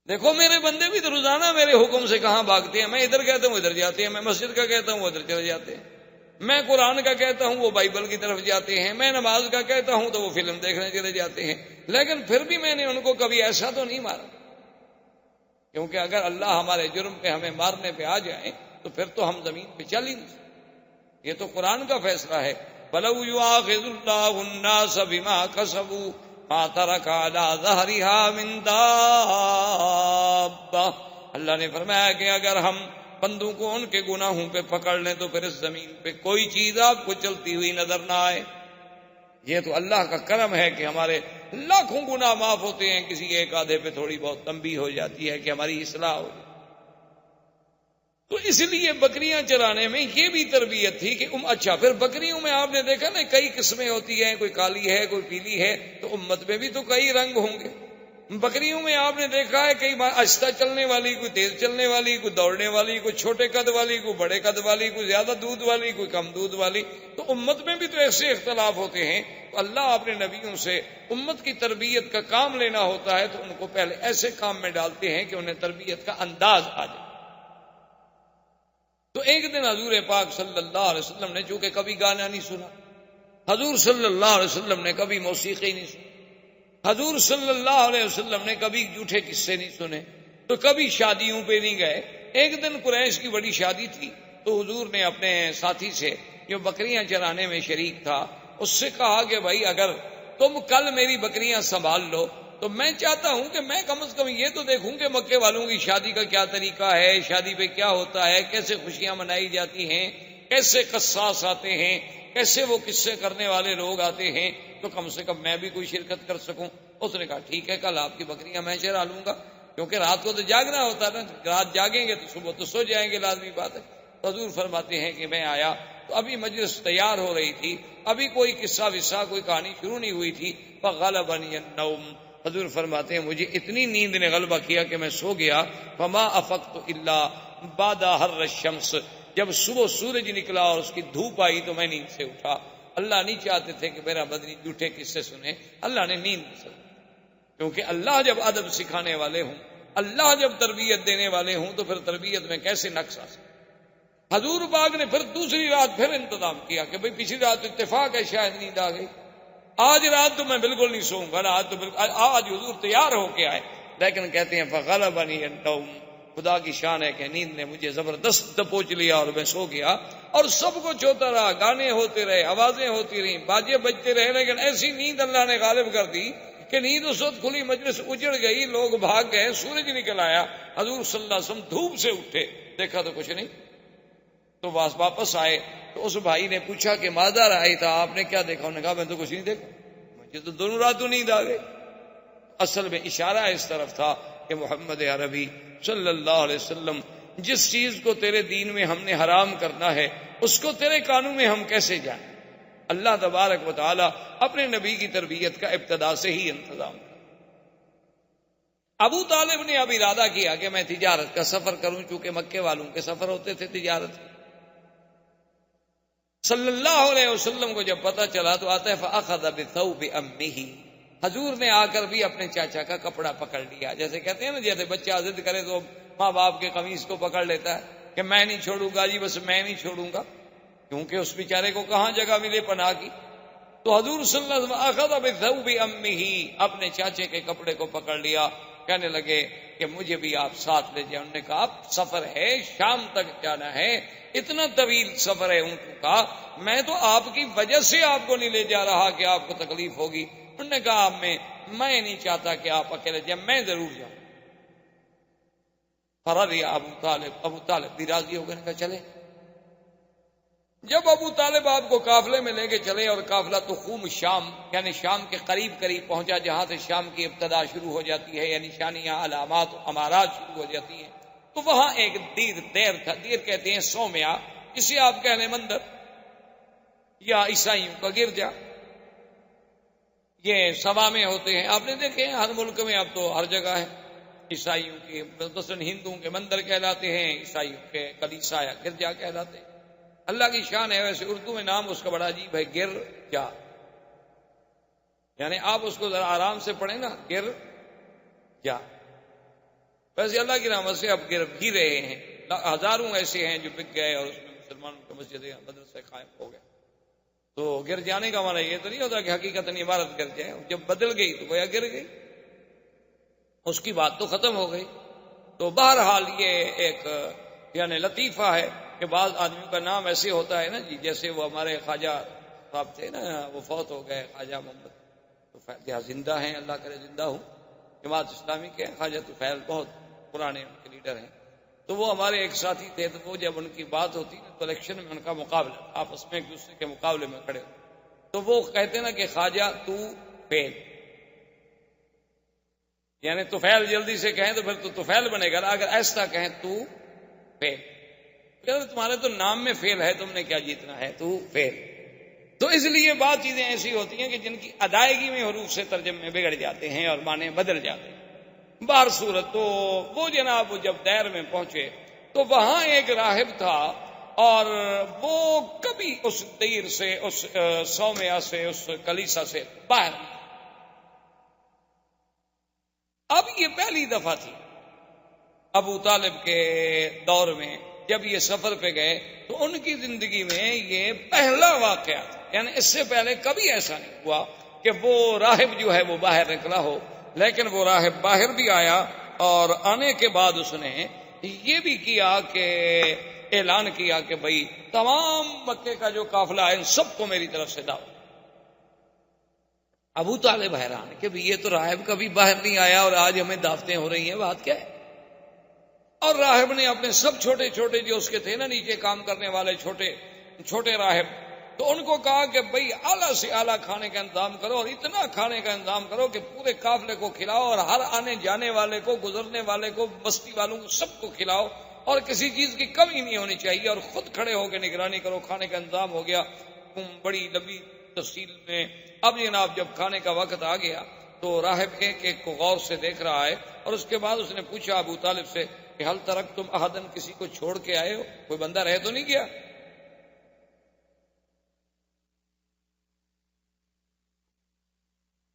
دیکھو میرے بندے بھی تو روزانہ میرے حکم سے کہاں بھاگتے ہیں، میں ادھر کہتا ہوں ادھر جاتے ہیں، میں مسجد کا کہتا ہوں وہ ادھر چلے جاتے ہیں، میں قرآن کا کہتا ہوں وہ بائبل کی طرف جاتے ہیں، میں نماز کا کہتا ہوں تو وہ فلم دیکھنے چلے جاتے ہیں، لیکن پھر بھی میں نے ان کو کبھی ایسا تو نہیں مارا، کیونکہ اگر اللہ ہمارے جرم پہ ہمیں مارنے پہ آ جائے تو پھر تو ہم زمین پہ چل ہی نہیں سکتے۔ یہ تو قرآن کا فیصلہ ہے، وَلَوْ يُؤَاخِذُ اللَّهُ النَّاسَ بِمَا كَسَبُوا مَا تَرَكَ عَلَىٰ ظَهْرِهَا مِن دَابَّةٍ۔ اللہ نے فرمایا کہ اگر ہم بندوں کو ان کے گناہوں پہ پکڑ لیں تو پھر اس زمین پہ کوئی چیز آپ کو چلتی ہوئی نظر نہ آئے۔ یہ تو اللہ کا کرم ہے کہ ہمارے لاکھوں گناہ معاف ہوتے ہیں، کسی ایک آدھے پہ تھوڑی بہت تنبیہ ہو جاتی ہے کہ ہماری اصلاح ہو جائے۔ تو اس لیے بکریاں چرانے میں یہ بھی تربیت تھی کہ اچھا پھر بکریوں میں آپ نے دیکھا نا کئی قسمیں ہوتی ہیں، کوئی کالی ہے کوئی پیلی ہے، تو امت میں بھی تو کئی رنگ ہوں گے۔ بکریوں میں آپ نے دیکھا ہے کئی آہستہ چلنے والی، کوئی تیز چلنے والی، کوئی دوڑنے والی، کوئی چھوٹے قد والی، کوئی بڑے قد والی، کوئی زیادہ دودھ والی، کوئی کم دودھ والی۔ تو امت میں بھی تو ایسے اختلاف ہوتے ہیں، تو اللہ اپنے نبیوں سے امت کی تربیت کا کام لینا ہوتا ہے تو ان کو پہلے ایسے کام میں ڈالتے ہیں کہ انہیں تربیت کا انداز آ جائے۔ تو ایک دن حضور پاک صلی اللہ علیہ وسلم نے چونکہ کبھی گانا نہیں سنا، حضور صلی اللہ علیہ وسلم نے کبھی موسیقی نہیں سنی، حضور صلی اللہ علیہ وسلم نے کبھی جھوٹے قصے نہیں سنے، تو کبھی شادیوں پہ نہیں گئے۔ ایک دن قریش کی بڑی شادی تھی، تو حضور نے اپنے ساتھی سے جو بکریاں چرانے میں شریک تھا اس سے کہا کہ بھائی اگر تم کل میری بکریاں سنبھال لو تو میں چاہتا ہوں کہ میں کم از کم یہ تو دیکھوں کہ مکے والوں کی شادی کا کیا طریقہ ہے، شادی پہ کیا ہوتا ہے، کیسے خوشیاں منائی جاتی ہیں، کیسے قصاص آتے ہیں، کیسے وہ قصے کرنے والے لوگ آتے ہیں، تو کم سے کم میں بھی کوئی شرکت کر سکوں۔ اس نے کہا ٹھیک ہے کل آپ کی بکریاں میں چرا لوں گا، کیونکہ رات کو تو جاگنا ہوتا ہے نا، رات جاگیں گے تو صبح تو سو جائیں گے، لازمی بات ہے۔ حضور فرماتے ہیں کہ میں آیا تو ابھی مجلس تیار ہو رہی تھی، ابھی کوئی قصہ وصہ کوئی کہانی شروع نہیں ہوئی تھی، فغلبنی النوم، حضور فرماتے ہیں مجھے اتنی نیند نے غلبہ کیا کہ میں سو گیا، فما افقت الا بعد حر الشمس، جب صبح سورج نکلا اور اس کی دھوپ آئی تو میں نیند سے اٹھا۔ اللہ نہیں چاہتے تھے کہ میرا بدنی جھوٹے قصے سنے، اللہ نے نیند سے، کیونکہ اللہ جب ادب سکھانے والے ہوں، اللہ جب تربیت دینے والے ہوں تو پھر تربیت میں کیسے نقص آ سکے۔ حضور پاک نے پھر دوسری رات پھر انتظام کیا کہ بھئی پچھلی رات اتفاق ہے شاید نیند آ گئی، آج رات تو میں بالکل نہیں سوؤں گا، آج حضور تیار ہو کے آئے، لیکن کہتے ہیں فغلبنی النوم، خدا کی شان ہے کہ نیند نے مجھے زبردست دبوچ لیا اور میں سو گیا، اور سب کچھ ہوتا رہا، گانے ہوتے رہے، آوازیں ہوتی رہیں، باجے بجتے رہے، لیکن ایسی نیند اللہ نے غالب کر دی کہ نیند اس وقت کھلی، مجلس اجڑ گئی، لوگ بھاگ گئے، سورج نکل آیا، حضور صلی اللہ علیہ وسلم دھوپ سے اٹھے، دیکھا تو کچھ نہیں، تو واپس آئے تو اس بھائی نے پوچھا کہ ماذا رأیت تھا، آپ نے کیا دیکھا؟ انہوں نے کہا میں تو کچھ نہیں دیکھا، مجھے تو دونوں راتوں نیند آ گئی۔ اصل میں اشارہ اس طرف تھا کہ محمد عربی صلی اللہ علیہ وسلم جس چیز کو تیرے دین میں ہم نے حرام کرنا ہے اس کو تیرے قانون میں ہم کیسے جانیں؟ اللہ تبارک و تعالی اپنے نبی کی تربیت کا ابتدا سے ہی انتظام کر۔ ابو طالب نے اب ارادہ کیا کہ میں تجارت کا سفر کروں، چونکہ مکے والوں کے سفر ہوتے تھے تجارت۔ صلی اللہ علیہ وسلم کو جب پتہ چلا تو آتا ہے فأخذ بثوب امہ، حضور نے آ کر بھی اپنے چاچا کا کپڑا پکڑ لیا، جیسے کہتے ہیں نا جیسے بچہ ضد کرے تو ماں باپ کے قمیص کو پکڑ لیتا ہے کہ میں نہیں چھوڑوں گا جی، بس میں نہیں چھوڑوں گا، کیونکہ اس بیچارے کو کہاں جگہ ملے پناہ کی۔ تو حضور صلی اللہ علیہ وسلم اخذ بثوب امہ، اپنے چاچے کے کپڑے کو پکڑ لیا، کہنے لگے کہ مجھے بھی آپ ساتھ لے جائیں. انہوں نے کہا اب سفر ہے، شام تک جانا ہے، اتنا طویل سفر ہے اونٹوں کا، میں تو آپ کی وجہ سے آپ کو نہیں لے جا رہا کہ آپ کو تکلیف ہوگی. انہوں نے کہا میں نہیں چاہتا کہ آپ اکیلے جائیں، میں ضرور جاؤں. فرضی ابو طالب بھی راضی ہو گئے، کہا چلے. جب ابو طالب آپ کو قافلے میں لے کے چلے اور قافلہ تخوم شام یعنی شام کے قریب پہنچا، جہاں سے شام کی ابتدا شروع ہو جاتی ہے، یعنی نشانیاں علامات امارات شروع ہو جاتی ہیں، تو وہاں ایک دیر تھا. دیر کہتے ہیں سومیا، اسے آپ کہہ لیں مندر یا عیسائیوں کا گرجا. یہ سبا میں ہوتے ہیں، آپ نے دیکھے ہیں ہر ملک میں، اب تو ہر جگہ ہے. عیسائیوں کے مثلاً ہندوؤں کے مندر کہلاتے ہیں، عیسائیوں کے کلیسا یا گرجا کہلاتے ہیں. اللہ کی شان ہے. ویسے اردو میں نام اس کا بڑا عجیب ہے، گرجا، یعنی آپ اس کو ذرا آرام سے پڑھیں نا، گرجا. ویسے اللہ کی رحمت سے اب گر بھی رہے ہیں، ہزاروں ایسے ہیں جو بک گئے اور اس میں مسلمانوں کی مسجدیں مدرسے قائم ہو گئے. تو گر جانے کا معنی یہ تو نہیں ہوتا کہ حقیقت عبارت گر جائے، جب بدل گئی تو گویا گر گئی، اس کی بات تو ختم ہو گئی. تو بہرحال یہ ایک یعنی لطیفہ ہے کہ بعض آدمیوں کا نام ایسے ہوتا ہے نا جی، جیسے وہ ہمارے خواجہ صاحب تھے نا، وہ فوت ہو گئے، خواجہ محمد طفیل، زندہ ہیں، اللہ کرے زندہ ہوں، جماعت اسلامی کے خواجہ طفیل بہت پرانے ان کے لیڈر ہیں. تو وہ ہمارے ایک ساتھی تھے، تو وہ جب ان کی بات ہوتی نا تو الیکشن میں ان کا مقابلہ، آپس میں ایک دوسرے کے مقابلے میں کھڑے ہوتے، تو وہ کہتے نا کہ خواجہ تو فیل، یعنی طفیل جلدی سے کہیں تو پھر تو طفیل بنے گا، اگر ایسا کہیں تو فیل، تمہارے تو نام میں فیل ہے، تم نے کیا جیتنا ہے، تو فیل. تو اس لیے بعض چیزیں ایسی ہوتی ہیں کہ جن کی ادائیگی میں حروف سے ترجمے بگڑ جاتے ہیں اور معنی بدل جاتے ہیں. بہر صورت تو وہ جناب جب دیر میں پہنچے تو وہاں ایک راہب تھا، اور وہ کبھی اس دیر سے، اس سومیا سے، اس کلیسا سے باہر. اب یہ پہلی دفعہ تھی ابو طالب کے دور میں، جب یہ سفر پہ گئے تو ان کی زندگی میں یہ پہلا واقعہ تھا. یعنی اس سے پہلے کبھی ایسا نہیں ہوا کہ وہ راہب جو ہے وہ باہر نکلا ہو. لیکن وہ راہب باہر بھی آیا، اور آنے کے بعد اس نے یہ بھی کیا کہ اعلان کیا کہ بھئی تمام مکے کا جو قافلہ ہے ان سب کو میری طرف سے دعوت. ابو طالب حیران کہ یہ تو راہب کبھی باہر نہیں آیا اور آج ہمیں دعوتیں ہو رہی ہیں، بات کیا ہے؟ اور راہب نے اپنے سب چھوٹے چھوٹے جو اس کے تھے نا نیچے کام کرنے والے چھوٹے چھوٹے راہب، تو ان کو کہا کہ بھئی اعلیٰ سے اعلیٰ کھانے کا انتظام کرو، اور اتنا کھانے کا انتظام کرو کہ پورے قافلے کو کھلاؤ، اور ہر آنے جانے والے کو، گزرنے والے کو، بستی والوں کو، سب کو کھلاؤ، اور کسی چیز کی کمی نہیں ہونی چاہیے، اور خود کھڑے ہو کے نگرانی کرو. کھانے کا انتظام ہو گیا بڑی لمبی تفصیل میں. اب جناب جب کھانے کا وقت آ گیا تو راہب ایک ایک کو غور سے دیکھ رہا ہے، اور اس کے بعد اس نے پوچھا ابو طالب سے کہ حل ترک تم احدن، کسی کو چھوڑ کے آئے ہو، کوئی بندہ رہ تو نہیں گیا؟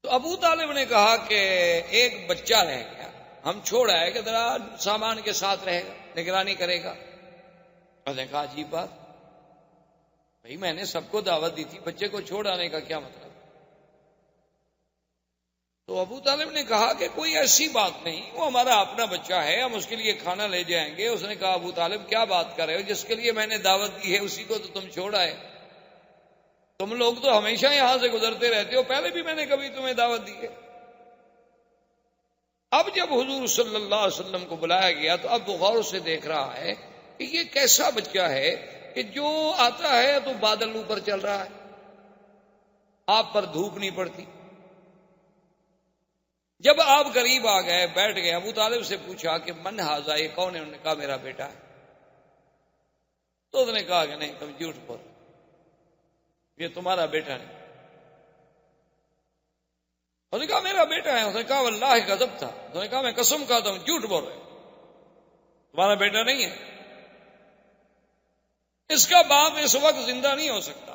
تو ابو طالب نے کہا کہ ایک بچہ رہ گیا، ہم چھوڑ آئے کہ ذرا سامان کے ساتھ رہے گا، نگرانی کرے گا. اس نے کہا عجیب بات، بھائی میں نے سب کو دعوت دی تھی، بچے کو چھوڑ آنے کا کیا مطلب؟ تو ابو طالب نے کہا کہ کوئی ایسی بات نہیں، وہ ہمارا اپنا بچہ ہے، ہم اس کے لیے کھانا لے جائیں گے. اس نے کہا ابو طالب کیا بات کر رہے ہو، جس کے لیے میں نے دعوت دی ہے اسی کو تو تم چھوڑ آئے. تم لوگ تو ہمیشہ یہاں سے گزرتے رہتے ہو، پہلے بھی میں نے کبھی تمہیں دعوت دی ہے. اب جب حضور صلی اللہ علیہ وسلم کو بلایا گیا تو اب وہ غور سے دیکھ رہا ہے کہ یہ کیسا بچہ ہے کہ جو آتا ہے تو بادل اوپر چل رہا ہے، آپ پر دھوپ نہیں پڑتی. جب آپ قریب آ گئے، بیٹھ گئے، ابو طالب سے پوچھا کہ من ھذا، یہ کون ہے؟ انہوں نے کہا میرا بیٹا ہے. تو اس نے کہا کہ نہیں، تم جھوٹ بول، یہ تمہارا بیٹا نہیں. اس نے کہا میرا بیٹا ہے. اس نے کہا واللہ غضب تھا. اس نے کہا میں قسم کھاتا ہوں جھوٹ بول رہے، تمہارا بیٹا نہیں ہے، اس کا باپ اس وقت زندہ نہیں ہو سکتا.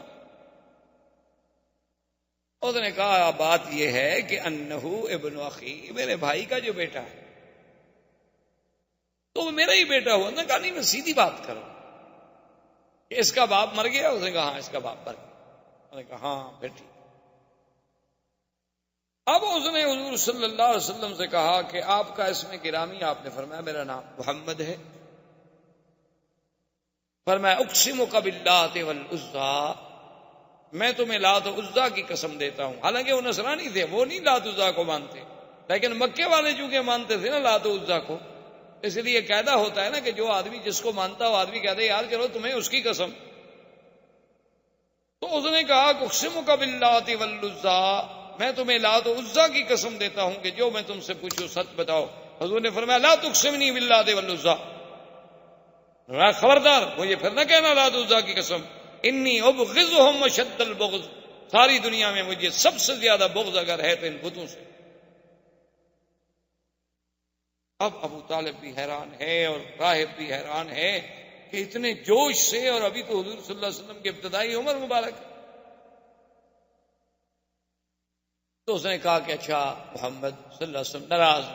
اس نے کہا بات یہ ہے کہ انہو ابن اخی، میرے بھائی کا جو بیٹا ہے تو وہ میرا ہی بیٹا ہوا. نے کہا نہیں، میں سیدھی بات کروں کہ اس کا باپ مر گیا. اس نے کہا ہاں اس کا باپ مر گیا. اس نے کہا ہاں پھر ٹھیک. اب اس نے حضور صلی اللہ علیہ وسلم سے کہا کہ آپ کا اسم گرامی، آپ نے فرمایا میرا نام محمد ہے. فرمایا اقسمک باللات والعزیٰ، میں تمہیں لات و عزیٰ کی قسم دیتا ہوں. حالانکہ وہ نصرانی تھے، وہ نہیں لات و عزیٰ کو مانتے، لیکن مکے والے چونکہ مانتے تھے نا لات و عزیٰ کو، اس لیے قاعدہ ہوتا ہے نا کہ جو آدمی جس کو مانتا وہ آدمی کہتا ہے یار چلو تمہیں اس کی قسم. تو اس نے کہا اقسمک باللات والعزیٰ، میں تمہیں لات و عزیٰ کی قسم دیتا ہوں کہ جو میں تم سے پوچھوں سچ بتاؤ. حضور نے فرمایا لا تقسمنی باللات والعزیٰ، خبردار مجھے پھر نہ کہنا لات و عزیٰ کی قسم. انی ابغضهم اشد البغض، ساری دنیا میں مجھے سب سے زیادہ بغض اگر ہے تو ان بتوں سے. اب ابو طالب بھی حیران ہے اور راہب بھی حیران ہے کہ اتنے جوش سے، اور ابھی تو حضور صلی اللہ علیہ وسلم کی ابتدائی عمر مبارک. تو اس نے کہا کہ اچھا محمد صلی اللہ علیہ وسلم ناراض،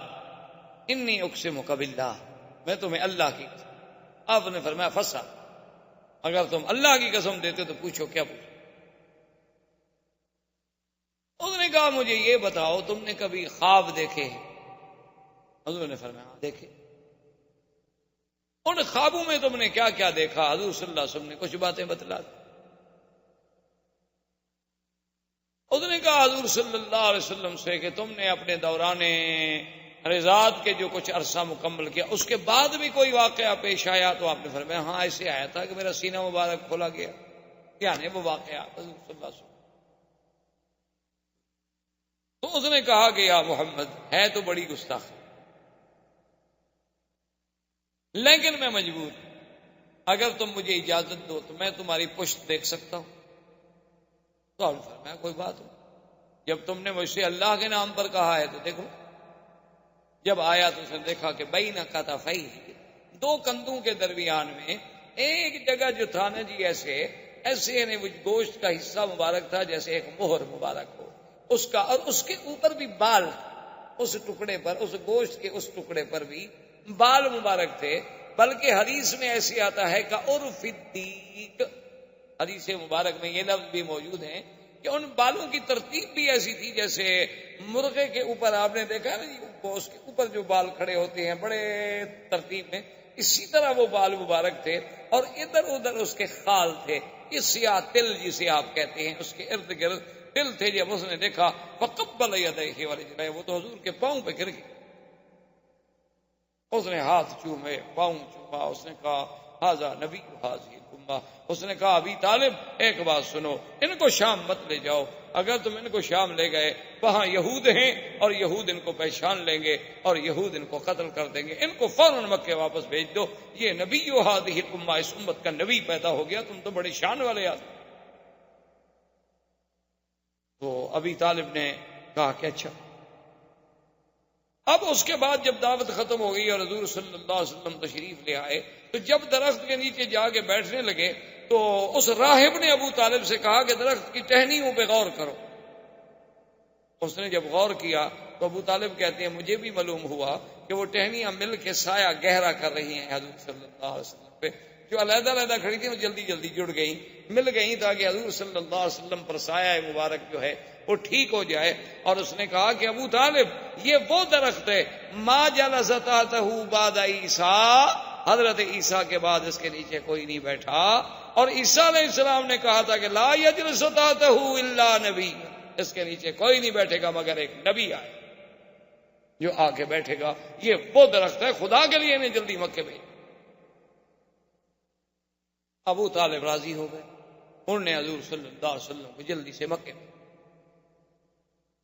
انی اقسمک باللہ، میں تمہیں اللہ کی قسم. آپ نے فرمایا فسا، اگر تم اللہ کی قسم دیتے تو پوچھو کیا پوچھو. اس نے کہا مجھے یہ بتاؤ تم نے کبھی خواب دیکھے ہیں؟ حضور نے فرمایا دیکھے. ان خوابوں میں تم نے کیا کیا دیکھا؟ حضور صلی اللہ علیہ وسلم نے کچھ باتیں بتلا دی. اس نے کہا حضور صلی اللہ علیہ وسلم سے کہ تم نے اپنے دوران رضاعت کے جو کچھ عرصہ مکمل کیا اس کے بعد بھی کوئی واقعہ پیش آیا؟ تو آپ نے فرمایا ہاں ایسے آیا تھا کہ میرا سینہ مبارک کھولا گیا. یعنی وہ واقعہ حضور صلی اللہ علیہ وسلم. تو اس نے کہا کہ یا محمد ہے تو بڑی گستاخی، لیکن میں مجبور، اگر تم مجھے اجازت دو تو میں تمہاری پشت دیکھ سکتا ہوں. تو آپ نے فرمایا کوئی بات ہو، جب تم نے مجھ سے اللہ کے نام پر کہا ہے تو دیکھو. جب آیا تو اس نے دیکھا کہ بین کتفیہ، دو کندھوں کے درمیان میں ایک جگہ جو تھا نا جی ایسے یعنی وہ گوشت کا حصہ مبارک تھا جیسے ایک مہر مبارک ہو اس کا، اور اس کے اوپر بھی بال، اس ٹکڑے پر، اس گوشت کے اس ٹکڑے پر بھی بال مبارک تھے. بلکہ حدیث میں ایسے آتا ہے کہ عرف الدیک، حدیث مبارک میں یہ لفظ بھی موجود ہیں کہ ان بالوں کی ترتیب بھی ایسی تھی جیسے مرغے کے اوپر آپ نے دیکھا ہے نا جی اس کے اوپر جو بال کھڑے ہوتے ہیں بڑے ترتیب میں، اسی طرح وہ بال مبارک تھے. اور ادھر ادھر اس کے خال تھے، یہ سیاہ تل جسے آپ کہتے ہیں، اس کے ارد گرد تل تھے. جب اس نے دیکھا فقبل یدیہ ورجلہ، وہ تو حضور کے پاؤں پہ گر گئے. اس نے ہاتھ چومے، پاؤں چوما. اس نے کہا ھذا نبی ھذہ الامہ. اس نے کہا ابی طالب ایک بات سنو، ان کو شام مت لے جاؤ. اگر تم ان کو شام لے گئے وہاں یہود ہیں اور یہود ان کو پہچان لیں گے اور یہود ان کو قتل کر دیں گے. ان کو فوراً مکے واپس بھیج دو. یہ نبی ھذہ الامہ، اس امت کا نبی پیدا ہو گیا، تم تو بڑے شان والے آدمی. تو ابی طالب نے کہا کہ اچھا. اب اس کے بعد جب دعوت ختم ہو گئی اور حضور صلی اللہ علیہ وسلم تشریف لے آئے تو جب درخت کے نیچے جا کے بیٹھنے لگے تو اس راہب نے ابو طالب سے کہا کہ درخت کی ٹہنیوں پہ غور کرو. اس نے جب غور کیا تو ابو طالب کہتے ہیں مجھے بھی معلوم ہوا کہ وہ ٹہنیاں مل کے سایہ گہرا کر رہی ہیں حضور صلی اللہ علیہ وسلم پہ. جو علیحدہ علیحدہ کھڑی تھی وہ جلدی جلدی جڑ گئیں، مل گئیں تاکہ حضور صلی اللہ علیہ وسلم پر سایہ مبارک جو ہے وہ ٹھیک ہو جائے. اور اس نے کہا کہ ابو طالب یہ وہ درخت ہے ما جلس تحتہ بعد عیسیٰ، حضرت عیسیٰ کے بعد اس کے نیچے کوئی نہیں بیٹھا. اور عیسیٰ علیہ السلام نے کہا تھا کہ لا یجلس تحتہ الا نبی، اس کے نیچے کوئی نہیں بیٹھے گا مگر ایک نبی آئے جو آ کے بیٹھے گا. یہ وہ درخت ہے، خدا کے لیے انہیں جلدی مکے بھیج. ابو طالب راضی ہو گئے، انہوں نے حضور صلی اللہ علیہ وسلم کو جلدی سے مکے میں،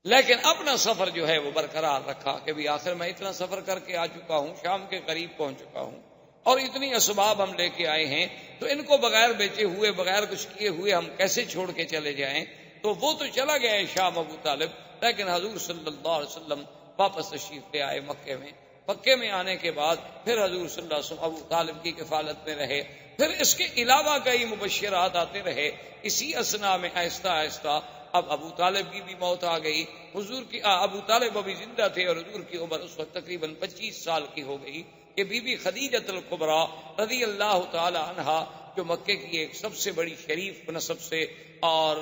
لیکن اپنا سفر جو ہے وہ برقرار رکھا کہ بھی آخر میں اتنا سفر کر کے آ چکا ہوں، شام کے قریب پہنچ چکا ہوں اور اتنی اسباب ہم لے کے آئے ہیں تو ان کو بغیر بیچے ہوئے بغیر کچھ کیے ہوئے ہم کیسے چھوڑ کے چلے جائیں. تو وہ تو چلا گیا ہے شام ابو طالب، لیکن حضور صلی اللہ علیہ وسلم واپس تشریف لے آئے مکے میں. مکے میں آنے کے بعد پھر حضور صلی اللہ علیہ وسلم ابو طالب کی کفالت میں رہے. پھر اس کے علاوہ کئی مبشرات آتے رہے. اسی اسنا میں آہستہ آہستہ اب ابو طالب کی بھی موت آ گئی. حضور کی ابو طالب ابھی زندہ تھے اور حضور کی عمر اس وقت تقریباً 25 سال کی ہو گئی کہ بی بی خدیجۃ الکبریٰ رضی اللہ تعالی عنہا جو مکے کی ایک سب سے بڑی شریف نسب سے اور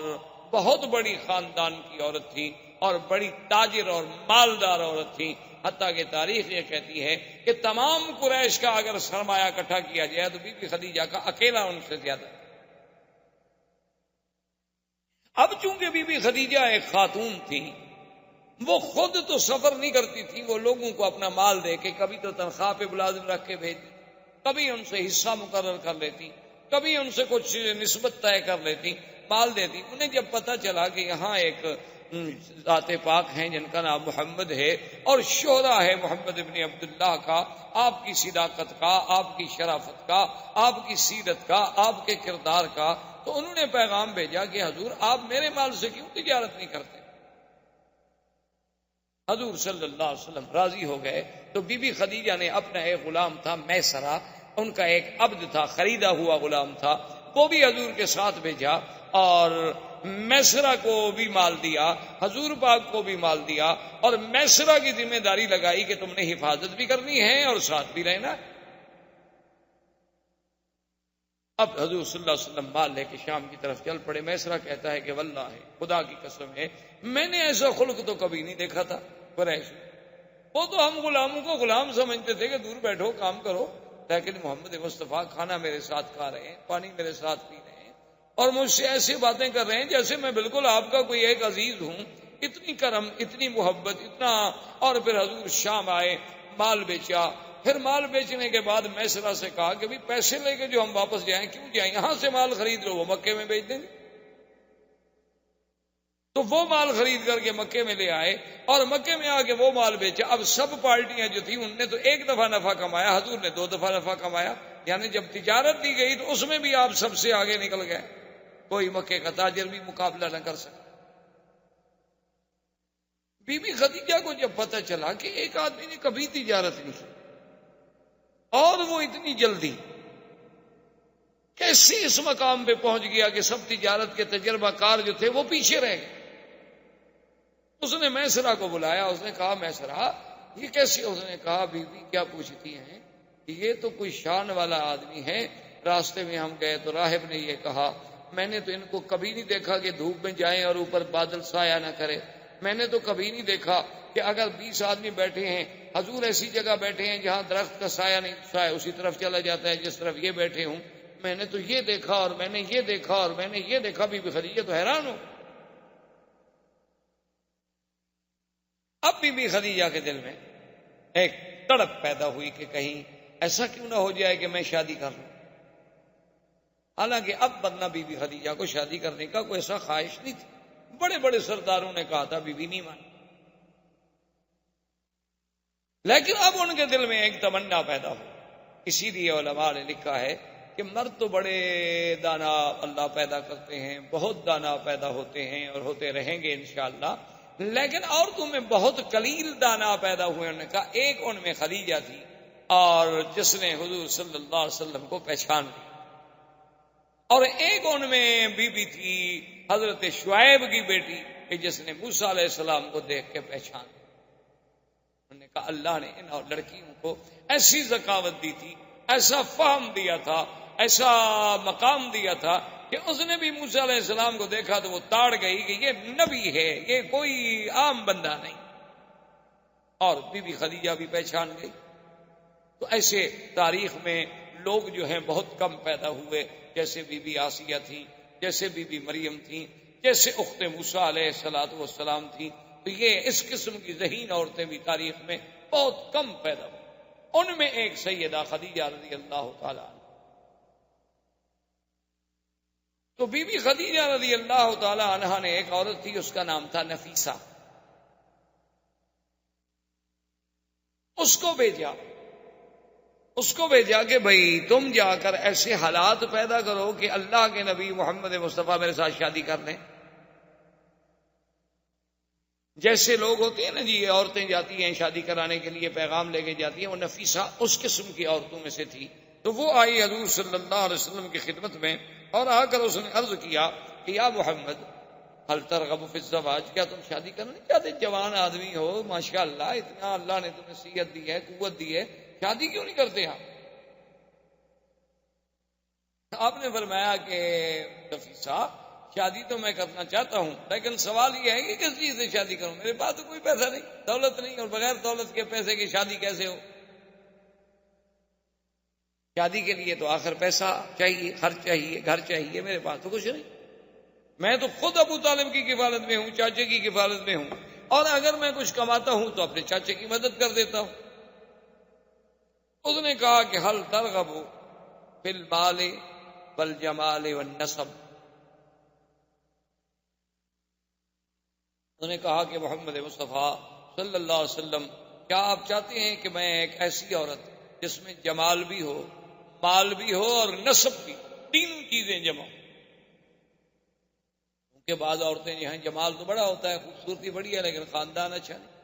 بہت بڑی خاندان کی عورت تھی، اور بڑی تاجر اور مالدار عورت تھی، حتیٰ کہ تاریخ یہ کہتی ہے کہ تمام قریش کا اگر سرمایہ اکٹھا کیا جائے تو بی بی خدیجہ کا اکیلا ان سے زیادہ۔ اب چونکہ بی بی خدیجہ ایک خاتون تھی، وہ خود تو سفر نہیں کرتی تھی، وہ لوگوں کو اپنا مال دے کے کبھی تو تنخواہ پہ ملازم رکھ کے بھیج دیتی، کبھی ان سے حصہ مقرر کر لیتی، کبھی ان سے کچھ نسبت طے کر لیتی، مال دیتی۔ انہیں جب پتہ چلا کہ یہاں ایک ذات پاک ہیں جن کا نام محمد ہے اور شہرہ ہے محمد ابن عبداللہ کا، آپ کی صداقت کا، آپ کی شرافت کا، آپ کی سیرت کا، آپ کے کردار کا، تو انہوں نے پیغام بھیجا کہ حضور آپ میرے مال سے کیوں تجارت نہیں کرتے؟ حضور صلی اللہ علیہ وسلم راضی ہو گئے۔ تو بی بی خدیجہ نے اپنا ایک غلام تھا میسرہ، ان کا ایک عبد تھا، خریدا ہوا غلام تھا، وہ بھی حضور کے ساتھ بھیجا، اور میسرہ کو بھی مال دیا، حضور پاک کو بھی مال دیا، اور میسرہ کی ذمہ داری لگائی کہ تم نے حفاظت بھی کرنی ہے اور ساتھ بھی رہنا۔ اب حضور صلی اللہ علیہ وسلم مال لے کے شام کی طرف چل پڑے۔ میسرہ کہتا ہے کہ واللہ خدا کی قسم ہے میں نے ایسا خلق تو کبھی نہیں دیکھا تھا قریش۔ وہ تو ہم غلاموں کو غلام سمجھتے تھے کہ دور بیٹھو کام کرو، لیکن محمد مصطفیٰ کھانا میرے ساتھ کھا رہے ہیں، پانی میرے ساتھ پی رہے ہیں، اور مجھ سے ایسی باتیں کر رہے ہیں جیسے میں بالکل آپ کا کوئی ایک عزیز ہوں۔ اتنی کرم، اتنی محبت، اتنا۔ اور پھر حضور شام آئے، مال بیچا۔ پھر مال بیچنے کے بعد میسرہ سے کہا کہ بھی پیسے لے کے جو ہم واپس جائیں، کیوں جائیں؟ یہاں سے مال خرید لو، وہ مکے میں بیچ دیں گے۔ تو وہ مال خرید کر کے مکے میں لے آئے، اور مکے میں آ کے وہ مال بیچا۔ اب سب پارٹیاں جو تھیں ان نے تو ایک دفعہ نفع کمایا، حضور نے 2 دفعہ نفع کمایا، یعنی جب تجارت دی گئی تو اس میں بھی آپ سب سے آگے نکل گئے، کوئی مکے کا تاجر بھی مقابلہ نہ کر سکا۔ بی بی خدیجہ کو جب پتہ چلا کہ ایک آدمی نے کبھی تجارت نہیں کی اور وہ اتنی جلدی کیسے اس مقام پہ پہنچ گیا کہ سب تجارت کے تجربہ کار جو تھے وہ پیچھے رہ گئے، اس نے میسرہ کو بلایا، اس نے کہا میسرہ یہ کیسے؟ اس نے کہا بی بی کیا پوچھتی ہیں، یہ تو کوئی شان والا آدمی ہے، راستے میں ہم گئے تو راہب نے یہ کہا، میں نے تو ان کو کبھی نہیں دیکھا کہ دھوپ میں جائیں اور اوپر بادل سایہ نہ کرے، میں نے تو کبھی نہیں دیکھا کہ اگر 20 آدمی بیٹھے ہیں، حضور ایسی جگہ بیٹھے ہیں جہاں درخت کا سایہ نہیں، سایہ اسی طرف چلا جاتا ہے جس طرف یہ بیٹھے ہوں، میں نے تو یہ دیکھا اور میں نے یہ دیکھا اور میں نے یہ دیکھا۔ بی بی خدیجہ تو حیران ہو۔ اب بی بی خدیجہ کے دل میں ایک تڑپ پیدا ہوئی کہ کہیں ایسا کیوں نہ ہو جائے کہ میں شادی کر لوں۔ حالانکہ اب ورنہ بی بی خدیجہ کو شادی کرنے کا کوئی ایسا خواہش نہیں تھی، بڑے بڑے سرداروں نے کہا تھا، بی بی نہیں مانی، لیکن اب ان کے دل میں ایک تمنا پیدا ہو۔ اسی لیے علماء نے لکھا ہے کہ مرد تو بڑے دانا اللہ پیدا کرتے ہیں، بہت دانا پیدا ہوتے ہیں اور ہوتے رہیں گے انشاءاللہ، لیکن عورتوں میں بہت قلیل دانا پیدا ہوئے۔ انہوں نے کہا ایک ان میں خدیجہ تھی، اور جس نے حضور صلی اللہ علیہ وسلم کو پہچان لی، اور ایک ان میں بی بی تھی حضرت شعیب کی بیٹی کہ جس نے موسیٰ علیہ السلام کو دیکھ کے پہچان لی۔ انہوں نے کہا اللہ نے ان لڑکیوں کو ایسی ذکاوت دی تھی، ایسا فہم دیا تھا، ایسا مقام دیا تھا کہ اس نے بھی موسیٰ علیہ السلام کو دیکھا تو وہ تاڑ گئی کہ یہ نبی ہے، یہ کوئی عام بندہ نہیں، اور بی بی خدیجہ بھی پہچان گئی۔ تو ایسے تاریخ میں لوگ جو ہیں بہت کم پیدا ہوئے، جیسے بی بی آسیہ تھی، جیسے بی بی مریم تھی، جیسے اخت موسیٰ علیہ السلام تھی۔ تو یہ اس قسم کی ذہین عورتیں بھی تاریخ میں بہت کم پیدا ہوئی، ان میں ایک سیدہ خدیجہ رضی اللہ تعالی عنہ۔ تو بی بی خدیجہ رضی اللہ تعالی عنہ نے ایک عورت تھی، اس کا نام تھا نفیسہ، اس کو بھیجا کہ بھئی تم جا کر ایسے حالات پیدا کرو کہ اللہ کے نبی محمد مصطفیٰ میرے ساتھ شادی کر لیں۔ جیسے لوگ ہوتے ہیں نا جی، عورتیں جاتی ہیں شادی کرانے کے لیے، پیغام لے کے جاتی ہیں، وہ نفیسہ اس قسم کی عورتوں میں سے تھی۔ تو وہ آئی حضور صلی اللہ علیہ وسلم کی خدمت میں، اور آ کر اس نے عرض کیا کہ یا محمد هل ترغب فی الزواج، کیا تم شادی کرنا نہیں چاہتے؟ جوان آدمی ہو، ماشاءاللہ، اتنا اللہ نے تمہیں صحت دی ہے، قوت دی ہے، شادی کیوں نہیں کرتے آپ؟ آپ نے فرمایا کہ نفیسہ شادی تو میں کرنا چاہتا ہوں، لیکن سوال یہ ہے کہ کس چیز سے شادی کروں؟ میرے پاس تو کوئی پیسہ نہیں، دولت نہیں، اور بغیر دولت کے پیسے کی شادی کیسے ہو؟ شادی کے لیے تو آخر پیسہ چاہیے، خرچ چاہیے، گھر چاہیے، میرے پاس تو کچھ نہیں۔ میں تو خود ابو طالب کی کفالت میں ہوں، چاچے کی کفالت میں ہوں، اور اگر میں کچھ کماتا ہوں تو اپنے چاچے کی مدد کر دیتا ہوں۔ اس نے کہا کہ حل ترغب فی المال والجمال والنسب، انہوں نے کہا کہ محمد مصطفیٰ صلی اللہ علیہ وسلم، کیا آپ چاہتے ہیں کہ میں ایک ایسی عورت جس میں جمال بھی ہو، مال بھی ہو اور نسب بھی، تینوں چیزیں جمع ہوں؟ کیونکہ بعض عورتیں جو ہیں جمال تو بڑا ہوتا ہے، خوبصورتی بڑی ہے، لیکن خاندان اچھا نہیں۔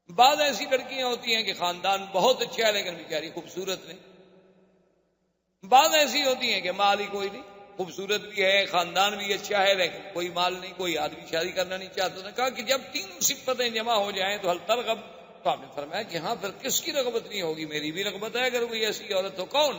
بعض ایسی لڑکیاں ہوتی ہیں کہ خاندان بہت اچھا ہے لیکن بیچاری خوبصورت نہیں۔ بعض ایسی ہوتی ہیں کہ مال ہی کوئی نہیں، خوبصورت بھی ہے، خاندان بھی اچھا ہے، لیکن کوئی مال نہیں، کوئی آدمی شادی کرنا نہیں چاہتا۔ انہوں نے کہا کہ جب تینوں صفتیں جمع ہو جائیں تو حل ترغب، تو آپ نے فرمایا کہ ہاں پھر کس کی رغبت نہیں ہوگی؟ میری بھی رغبت ہے اگر کوئی ایسی عورت ہو۔ کون؟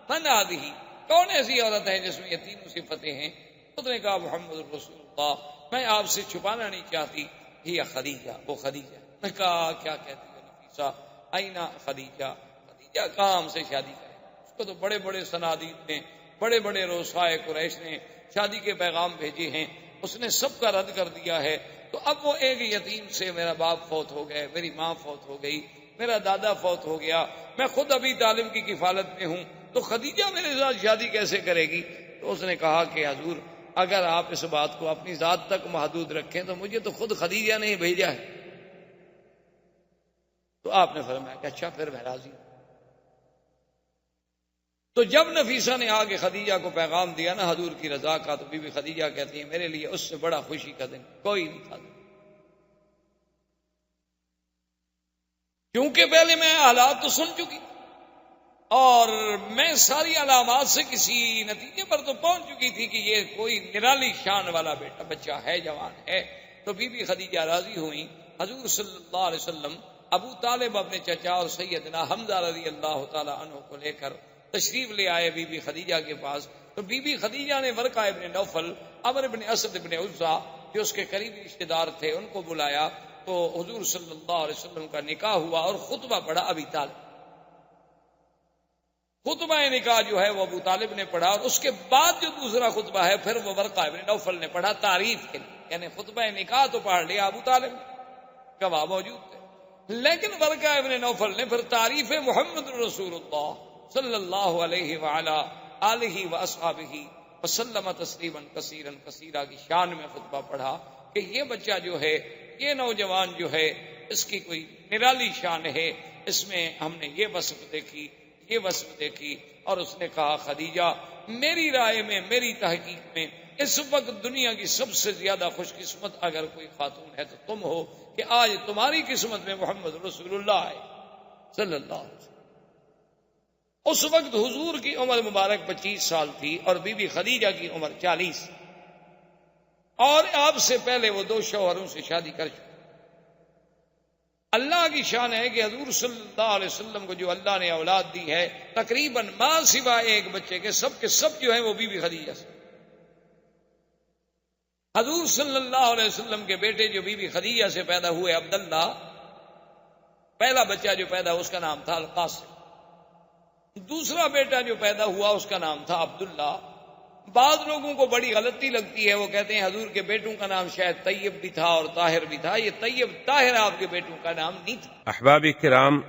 من آدھی، کون ایسی عورت ہے جس میں یہ تینوں صفتیں ہیں؟ اس نے کہا محمد رسول اللہ، میں آپ سے چھپانا نہیں چاہتی، یہ خدیجہ، وہ خدیجہ۔ میں کہا کیا کہتی ہے نفیسہ؟ اینا خدیجہ، خدیجہ کہاں ہم سے شادی کرے؟ اس کو تو بڑے بڑے صنادید نے، بڑے بڑے رؤسائے قریش نے شادی کے پیغام بھیجے ہیں، اس نے سب کا رد کر دیا ہے۔ تو اب وہ ایک یتیم سے، میرا باپ فوت ہو گئے، میری ماں فوت ہو گئی، میرا دادا فوت ہو گیا، میں خود ابھی طالب کی کفالت میں ہوں، تو خدیجہ میرے ساتھ شادی کیسے کرے گی؟ تو اس نے کہا کہ حضور اگر آپ اس بات کو اپنی ذات تک محدود رکھیں تو مجھے تو خود خدیجہ نے بھیجا ہے۔ تو آپ نے فرمایا کہ اچھا پھر میں راضی ہوں۔ تو جب نفیسہ نے آگے خدیجہ کو پیغام دیا نا حضور کی رضا کا، تو بی بی خدیجہ کہتی ہیں میرے لیے اس سے بڑا خوشی کا دن کوئی نہیں تھا، کیونکہ پہلے میں حالات تو سن چکی اور میں ساری علامات سے کسی نتیجے پر تو پہنچ چکی تھی کہ یہ کوئی نرالی شان والا بیٹا بچہ ہے، جوان ہے۔ تو بی بی خدیجہ راضی ہوئی۔ حضور صلی اللہ علیہ وسلم ابو طالب اپنے چچا اور سیدنا حمزہ رضی اللہ تعالی عنہ کو لے کر تشریف لے آئے بی بی خدیجہ کے پاس۔ تو بی بی خدیجہ نے ورقہ ابن نوفل، عمرو ابن اسد ابن عزہ جو اس کے قریبی رشتے دار تھے ان کو بلایا، تو حضور صلی اللہ علیہ وسلم کا نکاح ہوا اور خطبہ پڑھا ابی طالب۔ خطبہ نکاح جو ہے وہ ابو طالب نے پڑھا، اور اس کے بعد جو دوسرا خطبہ ہے پھر وہ ورقہ ابن نوفل نے پڑھا تعریف کے لیے، یعنی خطبہ نکاح تو پڑھ لیا ابو طالب، گواہ موجود تھے، لیکن ورقہ ابن نوفل نے پھر تعریف محمد رسول اللہ صلی اللہ علیہ وعلا آلہ واصحابہ وسلم تسلیما کثیرا کثیرا کی شان میں خطبہ پڑھا کہ یہ بچہ جو ہے، یہ نوجوان جو ہے، اس کی کوئی نرالی شان ہے، اس میں ہم نے یہ وصف دیکھی، یہ وصف دیکھی۔ اور اس نے کہا خدیجہ میری رائے میں، میری تحقیق میں اس وقت دنیا کی سب سے زیادہ خوش قسمت اگر کوئی خاتون ہے تو تم ہو، کہ آج تمہاری قسمت میں محمد رسول اللہ ہے صلی اللہ علیہ وسلم۔ اس وقت حضور کی عمر مبارک 25 سال تھی اور بی بی خدیجہ کی عمر 40، اور آپ سے پہلے وہ 2 شوہروں سے شادی کر چکے۔ اللہ کی شان ہے کہ حضور صلی اللہ علیہ وسلم کو جو اللہ نے اولاد دی ہے تقریباً ماں سوائے ایک بچے کے سب جو ہیں وہ بی بی خدیجہ سے۔ حضور صلی اللہ علیہ وسلم کے بیٹے جو بی بی خدیجہ سے پیدا ہوئے عبداللہ، پہلا بچہ جو پیدا اس کا نام تھا القاسم، دوسرا بیٹا جو پیدا ہوا اس کا نام تھا عبداللہ۔ بعض لوگوں کو بڑی غلطی لگتی ہے، وہ کہتے ہیں حضور کے بیٹوں کا نام شاید طیب بھی تھا اور طاہر بھی تھا، یہ طیب طاہر آپ کے بیٹوں کا نام نہیں تھا۔ احباب کرام،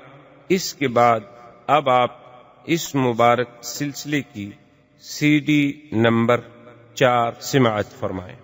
اس کے بعد اب آپ اس مبارک سلسلے کی CD نمبر 4 سماعت فرمائیں۔